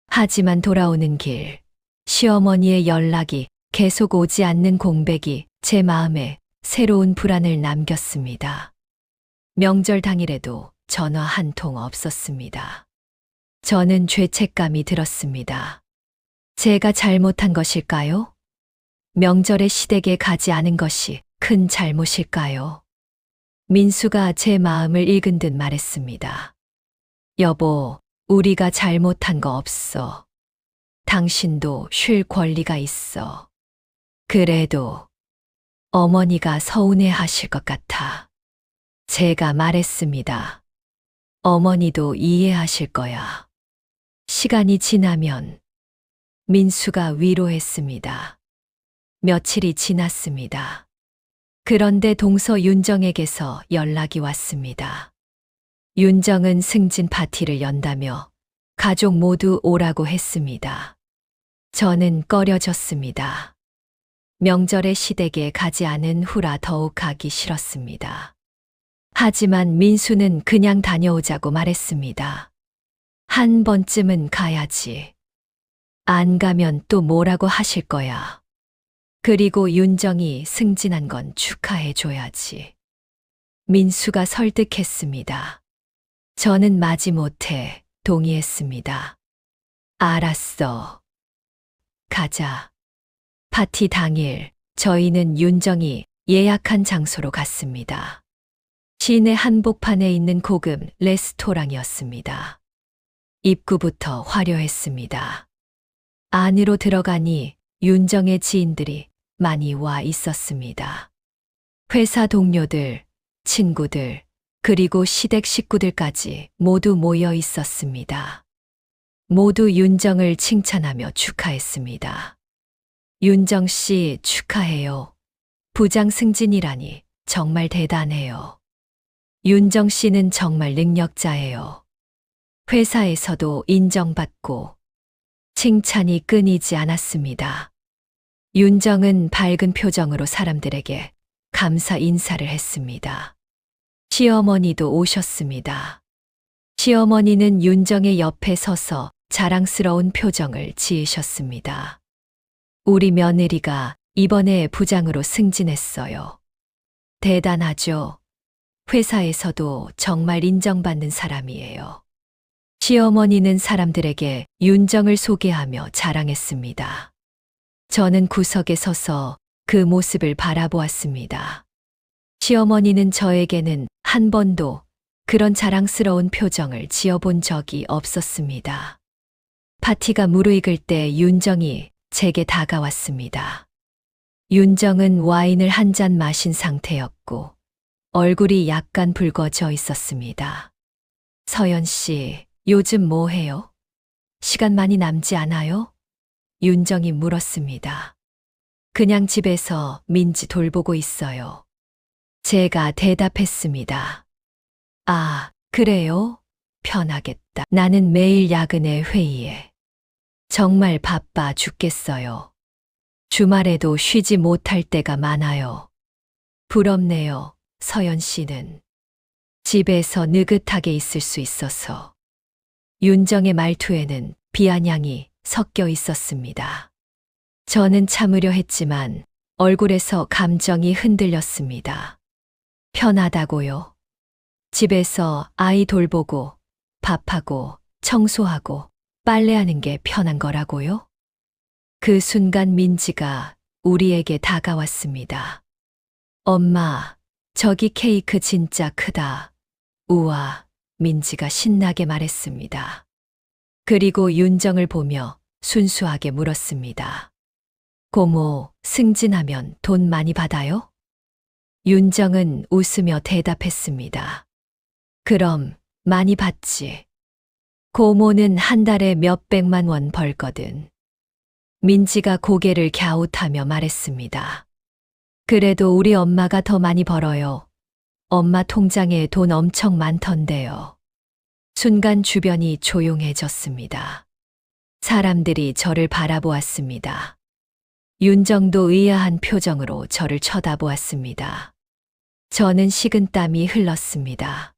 하지만 돌아오는 길, 시어머니의 연락이 계속 오지 않는 공백이 제 마음에 새로운 불안을 남겼습니다. 명절 당일에도 전화 한 통 없었습니다. 저는 죄책감이 들었습니다. 제가 잘못한 것일까요? 명절에 시댁에 가지 않은 것이 큰 잘못일까요? 민수가 제 마음을 읽은 듯 말했습니다. 여보, 우리가 잘못한 거 없어. 당신도 쉴 권리가 있어. 그래도 어머니가 서운해 하실 것 같아. 제가 말했습니다. 어머니도 이해하실 거야. 시간이 지나면 민수가 위로했습니다. 며칠이 지났습니다. 그런데 동서 윤정에게서 연락이 왔습니다. 윤정은 승진 파티를 연다며 가족 모두 오라고 했습니다. 저는 꺼려졌습니다. 명절에 시댁에 가지 않은 후라 더욱 가기 싫었습니다. 하지만 민수는 그냥 다녀오자고 말했습니다. 한 번쯤은 가야지. 안 가면 또 뭐라고 하실 거야. 그리고 윤정이 승진한 건 축하해 줘야지. 민수가 설득했습니다. 저는 마지못해 동의했습니다. 알았어. 가자. 파티 당일 저희는 윤정이 예약한 장소로 갔습니다. 시내 한복판에 있는 고급 레스토랑이었습니다. 입구부터 화려했습니다. 안으로 들어가니 윤정의 지인들이 많이 와 있었습니다. 회사 동료들, 친구들, 그리고 시댁 식구들까지 모두 모여 있었습니다. 모두 윤정을 칭찬하며 축하했습니다. 윤정 씨 축하해요. 부장 승진이라니 정말 대단해요. 윤정 씨는 정말 능력자예요. 회사에서도 인정받고 칭찬이 끊이지 않았습니다. 윤정은 밝은 표정으로 사람들에게 감사 인사를 했습니다. 시어머니도 오셨습니다. 시어머니는 윤정의 옆에 서서 자랑스러운 표정을 지으셨습니다. 우리 며느리가 이번에 부장으로 승진했어요. 대단하죠? 회사에서도 정말 인정받는 사람이에요. 시어머니는 사람들에게 윤정을 소개하며 자랑했습니다. 저는 구석에 서서 그 모습을 바라보았습니다. 시어머니는 저에게는 한 번도 그런 자랑스러운 표정을 지어본 적이 없었습니다. 파티가 무르익을 때 윤정이 제게 다가왔습니다. 윤정은 와인을 한 잔 마신 상태였고 얼굴이 약간 붉어져 있었습니다. 서연 씨, 요즘 뭐 해요? 시간 많이 남지 않아요? 윤정이 물었습니다. 그냥 집에서 민지 돌보고 있어요. 제가 대답했습니다. 아, 그래요? 편하겠다. 나는 매일 야근에 회의에. 정말 바빠 죽겠어요. 주말에도 쉬지 못할 때가 많아요. 부럽네요, 서연 씨는. 집에서 느긋하게 있을 수 있어서. 윤정의 말투에는 비아냥이 섞여 있었습니다. 저는 참으려 했지만 얼굴에서 감정이 흔들렸습니다. 편하다고요? 집에서 아이 돌보고 밥하고 청소하고 빨래하는 게 편한 거라고요? 그 순간 민지가 우리에게 다가왔습니다. 엄마, 저기 케이크 진짜 크다. 우와, 민지가 신나게 말했습니다. 그리고 윤정을 보며 순수하게 물었습니다. 고모, 승진하면 돈 많이 받아요? 윤정은 웃으며 대답했습니다. 그럼 많이 받지. 고모는 한 달에 몇백만 원 벌거든. 민지가 고개를 갸웃하며 말했습니다. 그래도 우리 엄마가 더 많이 벌어요. 엄마 통장에 돈 엄청 많던데요. 순간 주변이 조용해졌습니다. 사람들이 저를 바라보았습니다. 윤정도 의아한 표정으로 저를 쳐다보았습니다. 저는 식은땀이 흘렀습니다.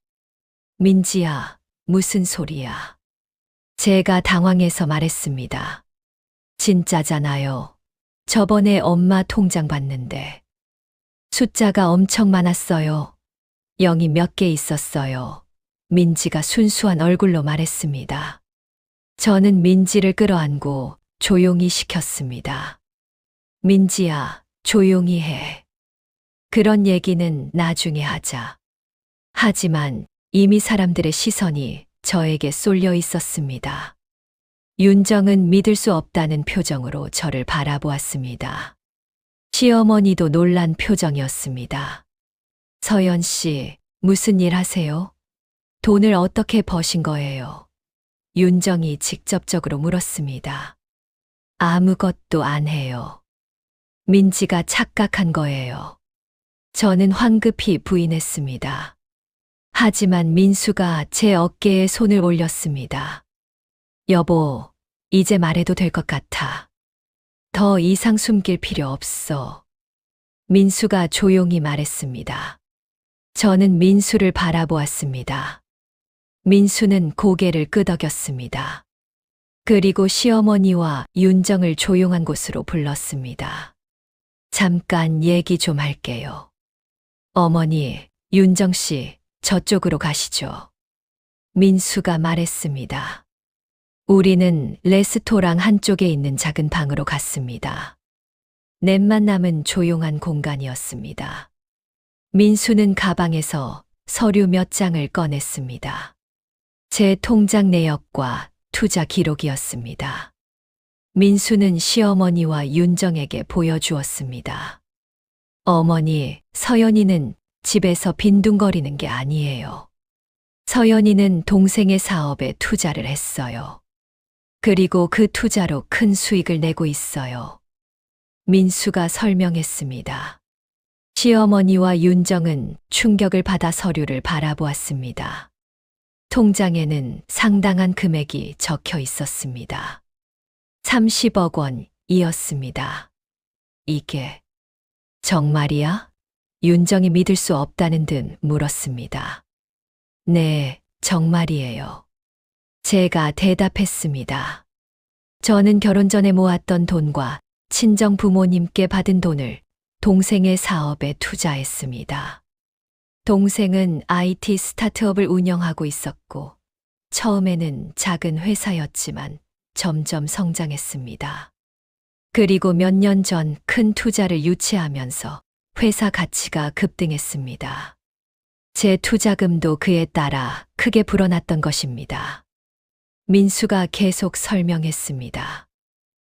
민지야, 무슨 소리야? 제가 당황해서 말했습니다. 진짜잖아요. 저번에 엄마 통장 봤는데 숫자가 엄청 많았어요. 0이 몇 개 있었어요. 민지가 순수한 얼굴로 말했습니다. 저는 민지를 끌어안고 조용히 시켰습니다. 민지야, 조용히 해. 그런 얘기는 나중에 하자. 하지만 이미 사람들의 시선이 저에게 쏠려 있었습니다. 윤정은 믿을 수 없다는 표정으로 저를 바라보았습니다. 시어머니도 놀란 표정이었습니다. 서연 씨, 무슨 일 하세요? 돈을 어떻게 버신 거예요? 윤정이 직접적으로 물었습니다. 아무것도 안 해요. 민지가 착각한 거예요. 저는 황급히 부인했습니다. 하지만 민수가 제 어깨에 손을 올렸습니다. 여보, 이제 말해도 될 것 같아. 더 이상 숨길 필요 없어. 민수가 조용히 말했습니다. 저는 민수를 바라보았습니다. 민수는 고개를 끄덕였습니다. 그리고 시어머니와 윤정을 조용한 곳으로 불렀습니다. 잠깐 얘기 좀 할게요. 어머니, 윤정 씨, 저쪽으로 가시죠. 민수가 말했습니다. 우리는 레스토랑 한쪽에 있는 작은 방으로 갔습니다. 넷만 남은 조용한 공간이었습니다. 민수는 가방에서 서류 몇 장을 꺼냈습니다. 제 통장 내역과 투자 기록이었습니다. 민수는 시어머니와 윤정에게 보여주었습니다. 어머니, 서연이는 집에서 빈둥거리는 게 아니에요. 서연이는 동생의 사업에 투자를 했어요. 그리고 그 투자로 큰 수익을 내고 있어요. 민수가 설명했습니다. 시어머니와 윤정은 충격을 받아 서류를 바라보았습니다. 통장에는 상당한 금액이 적혀 있었습니다. 30억 원이었습니다. 이게 정말이야? 윤정이 믿을 수 없다는 듯 물었습니다. 네, 정말이에요. 제가 대답했습니다. 저는 결혼 전에 모았던 돈과 친정 부모님께 받은 돈을 동생의 사업에 투자했습니다. 동생은 IT 스타트업을 운영하고 있었고, 처음에는 작은 회사였지만 점점 성장했습니다. 그리고 몇 년 전 큰 투자를 유치하면서 회사 가치가 급등했습니다. 제 투자금도 그에 따라 크게 불어났던 것입니다. 민수가 계속 설명했습니다.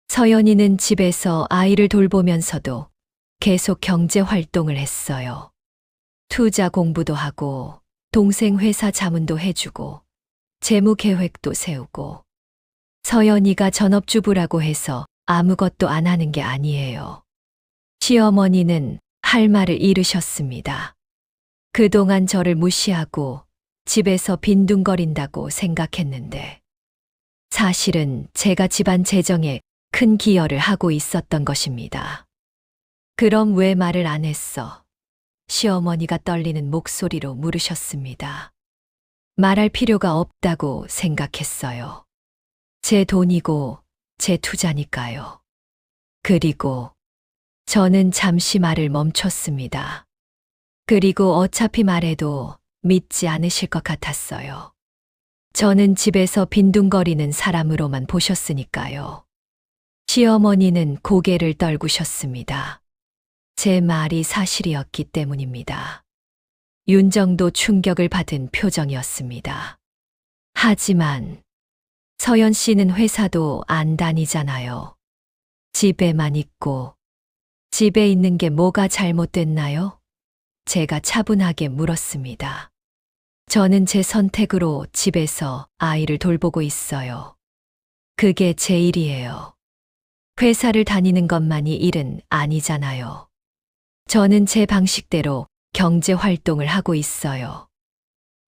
서연이는 집에서 아이를 돌보면서도 계속 경제 활동을 했어요. 투자 공부도 하고 동생 회사 자문도 해주고 재무 계획도 세우고 서연이가 전업주부라고 해서 아무것도 안 하는 게 아니에요. 시어머니는 할 말을 잃으셨습니다. 그동안 저를 무시하고 집에서 빈둥거린다고 생각했는데 사실은 제가 집안 재정에 큰 기여를 하고 있었던 것입니다. 그럼 왜 말을 안 했어? 시어머니가 떨리는 목소리로 물으셨습니다. 말할 필요가 없다고 생각했어요. 제 돈이고 제 투자니까요. 그리고 저는 잠시 말을 멈췄습니다. 그리고 어차피 말해도 믿지 않으실 것 같았어요. 저는 집에서 빈둥거리는 사람으로만 보셨으니까요. 시어머니는 고개를 떨구셨습니다. 제 말이 사실이었기 때문입니다. 윤정도 충격을 받은 표정이었습니다. 하지만 서연 씨는 회사도 안 다니잖아요. 집에만 있고 집에 있는 게 뭐가 잘못됐나요? 제가 차분하게 물었습니다. 저는 제 선택으로 집에서 아이를 돌보고 있어요. 그게 제 일이에요. 회사를 다니는 것만이 일은 아니잖아요. 저는 제 방식대로 경제 활동을 하고 있어요.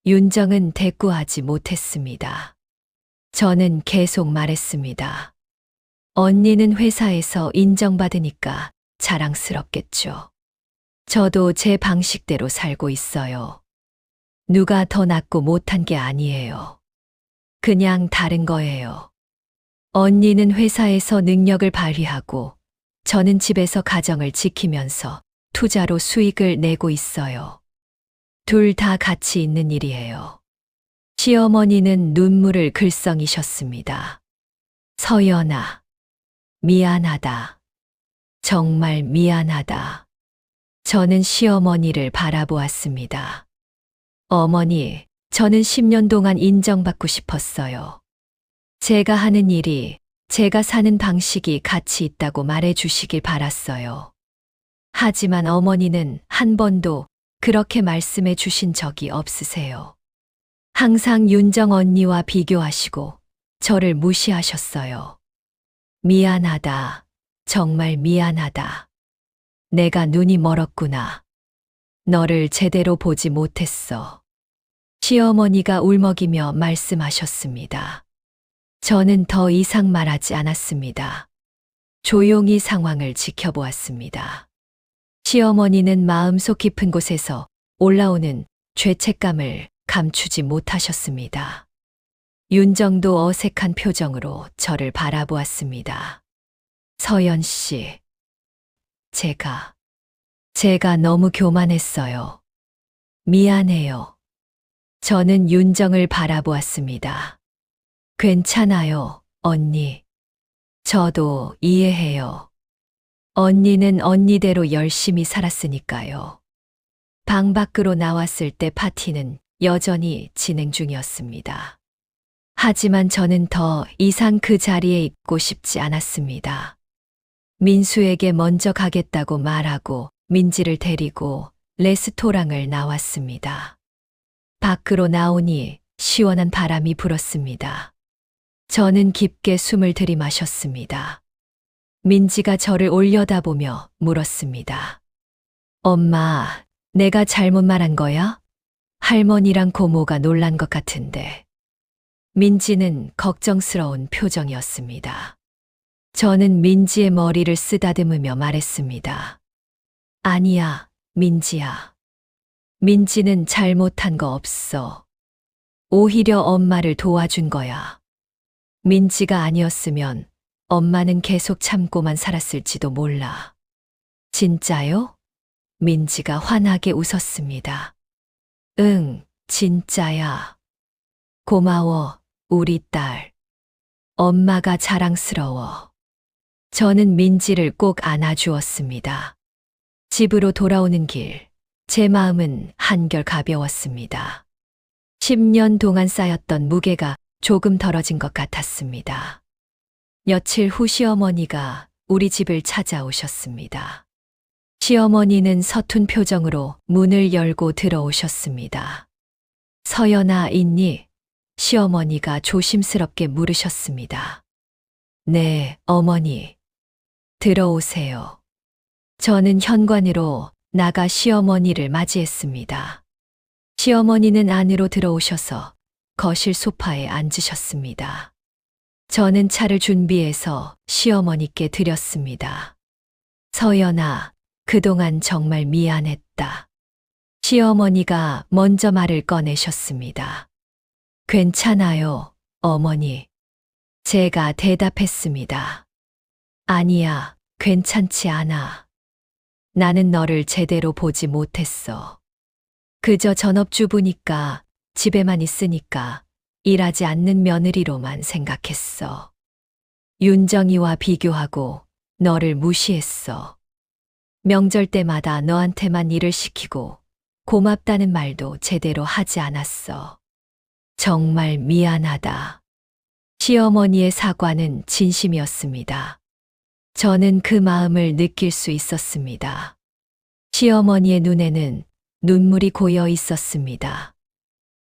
윤정은 대꾸하지 못했습니다. 저는 계속 말했습니다. 언니는 회사에서 인정받으니까 자랑스럽겠죠. 저도 제 방식대로 살고 있어요. 누가 더 낫고 못한 게 아니에요. 그냥 다른 거예요. 언니는 회사에서 능력을 발휘하고 저는 집에서 가정을 지키면서 투자로 수익을 내고 있어요. 둘 다 가치 있는 일이에요. 시어머니는 눈물을 글썽이셨습니다. 서연아, 미안하다. 정말 미안하다. 저는 시어머니를 바라보았습니다. 어머니, 저는 10년 동안 인정받고 싶었어요. 제가 하는 일이, 제가 사는 방식이 가치 있다고 말해 주시길 바랐어요. 하지만 어머니는 한 번도 그렇게 말씀해 주신 적이 없으세요. 항상 윤정 언니와 비교하시고 저를 무시하셨어요. 미안하다. 정말 미안하다. 내가 눈이 멀었구나. 너를 제대로 보지 못했어. 시어머니가 울먹이며 말씀하셨습니다. 저는 더 이상 말하지 않았습니다. 조용히 상황을 지켜보았습니다. 시어머니는 마음속 깊은 곳에서 올라오는 죄책감을 감추지 못하셨습니다. 윤정도 어색한 표정으로 저를 바라보았습니다. 서연 씨, 제가 너무 교만했어요. 미안해요. 저는 윤정을 바라보았습니다. 괜찮아요, 언니. 저도 이해해요. 언니는 언니대로 열심히 살았으니까요. 방 밖으로 나왔을 때 파티는 여전히 진행 중이었습니다. 하지만 저는 더 이상 그 자리에 있고 싶지 않았습니다. 민수에게 먼저 가겠다고 말하고 민지를 데리고 레스토랑을 나왔습니다. 밖으로 나오니 시원한 바람이 불었습니다. 저는 깊게 숨을 들이마셨습니다. 민지가 저를 올려다보며 물었습니다. 엄마, 내가 잘못 말한 거야? 할머니랑 고모가 놀란 것 같은데. 민지는 걱정스러운 표정이었습니다. 저는 민지의 머리를 쓰다듬으며 말했습니다. 아니야, 민지야. 민지는 잘못한 거 없어. 오히려 엄마를 도와준 거야. 민지가 아니었으면 엄마는 계속 참고만 살았을지도 몰라. 진짜요? 민지가 환하게 웃었습니다. 응, 진짜야. 고마워, 우리 딸. 엄마가 자랑스러워. 저는 민지를 꼭 안아주었습니다. 집으로 돌아오는 길, 제 마음은 한결 가벼웠습니다. 10년 동안 쌓였던 무게가 조금 덜어진 것 같았습니다. 며칠 후 시어머니가 우리 집을 찾아오셨습니다. 시어머니는 서툰 표정으로 문을 열고 들어오셨습니다. 서연아, 있니? 시어머니가 조심스럽게 물으셨습니다. 네, 어머니. 들어오세요. 저는 현관으로 나가 시어머니를 맞이했습니다. 시어머니는 안으로 들어오셔서 거실 소파에 앉으셨습니다. 저는 차를 준비해서 시어머니께 드렸습니다. 서연아, 그동안 정말 미안했다. 시어머니가 먼저 말을 꺼내셨습니다. 괜찮아요, 어머니. 제가 대답했습니다. 아니야, 괜찮지 않아. 나는 너를 제대로 보지 못했어. 그저 전업주부니까, 집에만 있으니까 일하지 않는 며느리로만 생각했어. 윤정이와 비교하고 너를 무시했어. 명절 때마다 너한테만 일을 시키고 고맙다는 말도 제대로 하지 않았어. 정말 미안하다. 시어머니의 사과는 진심이었습니다. 저는 그 마음을 느낄 수 있었습니다. 시어머니의 눈에는 눈물이 고여 있었습니다.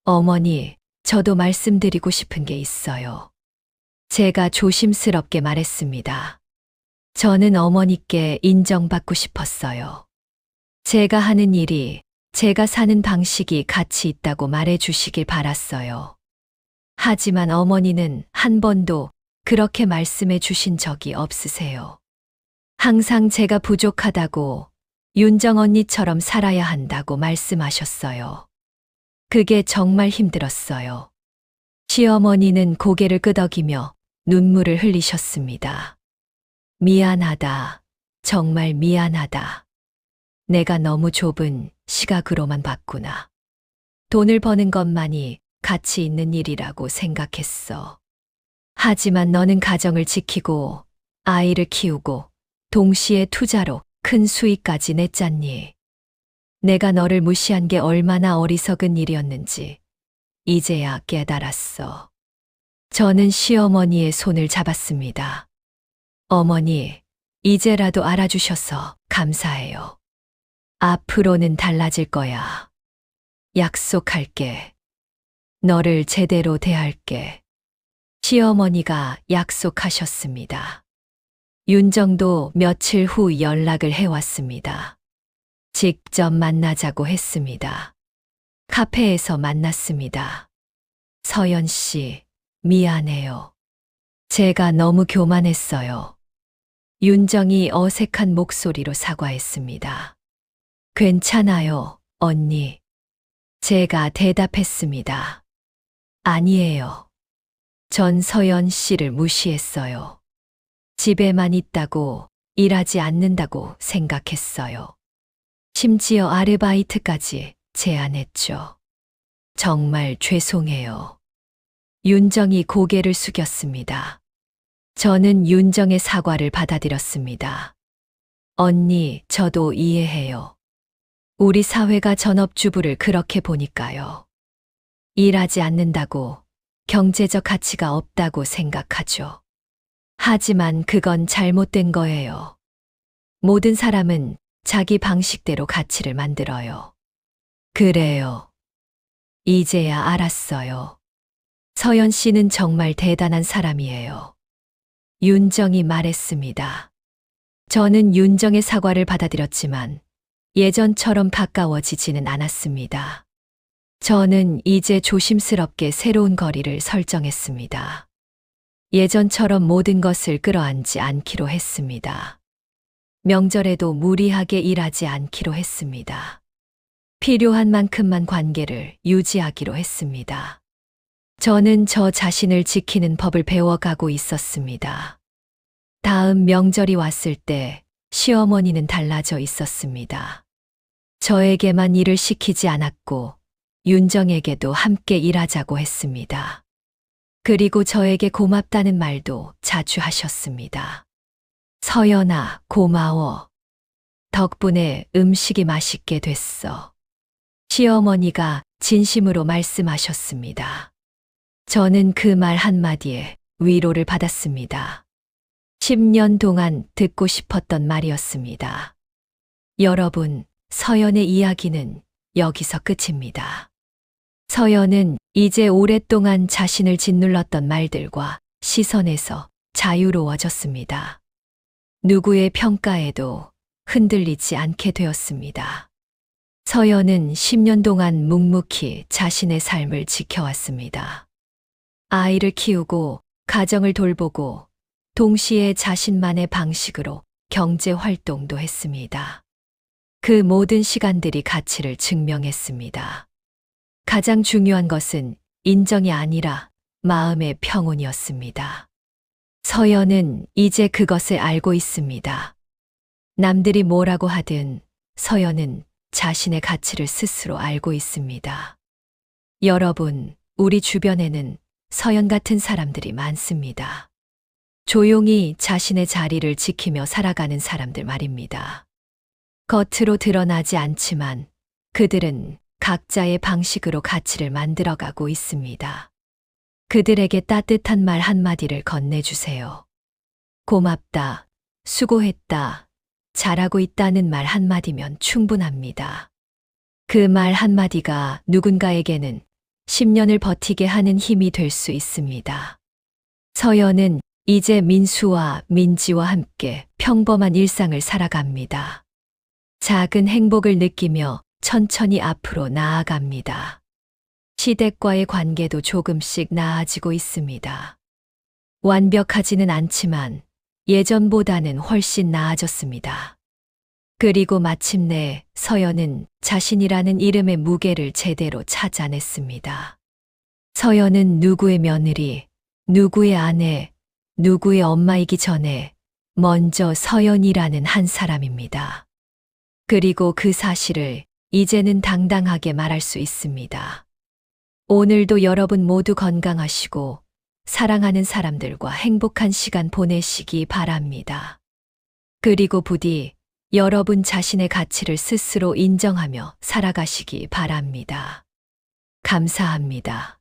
어머니, 저도 말씀드리고 싶은 게 있어요. 제가 조심스럽게 말했습니다. 저는 어머니께 인정받고 싶었어요. 제가 하는 일이, 제가 사는 방식이 가치 있다고 말해 주시길 바랐어요. 하지만 어머니는 한 번도 그렇게 말씀해 주신 적이 없으세요. 항상 제가 부족하다고, 윤정 언니처럼 살아야 한다고 말씀하셨어요. 그게 정말 힘들었어요. 시어머니는 고개를 끄덕이며 눈물을 흘리셨습니다. 미안하다. 정말 미안하다. 내가 너무 좁은 시각으로만 봤구나. 돈을 버는 것만이 가치 있는 일이라고 생각했어. 하지만 너는 가정을 지키고 아이를 키우고 동시에 투자로 큰 수익까지 냈잖니. 내가 너를 무시한 게 얼마나 어리석은 일이었는지 이제야 깨달았어. 저는 시어머니의 손을 잡았습니다. 어머니, 이제라도 알아주셔서 감사해요. 앞으로는 달라질 거야. 약속할게. 너를 제대로 대할게. 시어머니가 약속하셨습니다. 윤정도 며칠 후 연락을 해왔습니다. 직접 만나자고 했습니다. 카페에서 만났습니다. 서연 씨, 미안해요. 제가 너무 교만했어요. 윤정이 어색한 목소리로 사과했습니다. 괜찮아요, 언니. 제가 대답했습니다. 아니에요. 전 서연 씨를 무시했어요. 집에만 있다고, 일하지 않는다고 생각했어요. 심지어 아르바이트까지 제안했죠. 정말 죄송해요. 윤정이 고개를 숙였습니다. 저는 윤정의 사과를 받아들였습니다. 언니, 저도 이해해요. 우리 사회가 전업주부를 그렇게 보니까요. 일하지 않는다고 경제적 가치가 없다고 생각하죠. 하지만 그건 잘못된 거예요. 모든 사람은 자기 방식대로 가치를 만들어요. 그래요. 이제야 알았어요. 서연 씨는 정말 대단한 사람이에요. 윤정이 말했습니다. 저는 윤정의 사과를 받아들였지만 예전처럼 가까워지지는 않았습니다. 저는 이제 조심스럽게 새로운 거리를 설정했습니다. 예전처럼 모든 것을 끌어안지 않기로 했습니다. 명절에도 무리하게 일하지 않기로 했습니다. 필요한 만큼만 관계를 유지하기로 했습니다. 저는 저 자신을 지키는 법을 배워가고 있었습니다. 다음 명절이 왔을 때 시어머니는 달라져 있었습니다. 저에게만 일을 시키지 않았고 윤정에게도 함께 일하자고 했습니다. 그리고 저에게 고맙다는 말도 자주 하셨습니다. 서연아, 고마워. 덕분에 음식이 맛있게 됐어. 시어머니가 진심으로 말씀하셨습니다. 저는 그 말 한마디에 위로를 받았습니다. 10년 동안 듣고 싶었던 말이었습니다. 여러분, 서연의 이야기는 여기서 끝입니다. 서연은 이제 오랫동안 자신을 짓눌렀던 말들과 시선에서 자유로워졌습니다. 누구의 평가에도 흔들리지 않게 되었습니다. 서연은 10년 동안 묵묵히 자신의 삶을 지켜왔습니다. 아이를 키우고 가정을 돌보고 동시에 자신만의 방식으로 경제 활동도 했습니다. 그 모든 시간들이 가치를 증명했습니다. 가장 중요한 것은 인정이 아니라 마음의 평온이었습니다. 서연은 이제 그것을 알고 있습니다. 남들이 뭐라고 하든 서연은 자신의 가치를 스스로 알고 있습니다. 여러분, 우리 주변에는 서연 같은 사람들이 많습니다. 조용히 자신의 자리를 지키며 살아가는 사람들 말입니다. 겉으로 드러나지 않지만 그들은 각자의 방식으로 가치를 만들어가고 있습니다. 그들에게 따뜻한 말 한마디를 건네주세요. 고맙다, 수고했다, 잘하고 있다는 말 한마디면 충분합니다. 그 말 한마디가 누군가에게는 10년을 버티게 하는 힘이 될 수 있습니다. 서연은 이제 민수와 민지와 함께 평범한 일상을 살아갑니다. 작은 행복을 느끼며 천천히 앞으로 나아갑니다. 시댁과의 관계도 조금씩 나아지고 있습니다. 완벽하지는 않지만 예전보다는 훨씬 나아졌습니다. 그리고 마침내 서연은 자신이라는 이름의 무게를 제대로 찾아냈습니다. 서연은 누구의 며느리, 누구의 아내, 누구의 엄마이기 전에 먼저 서연이라는 한 사람입니다. 그리고 그 사실을 이제는 당당하게 말할 수 있습니다. 오늘도 여러분 모두 건강하시고 사랑하는 사람들과 행복한 시간 보내시기 바랍니다. 그리고 부디 여러분 자신의 가치를 스스로 인정하며 살아가시기 바랍니다. 감사합니다.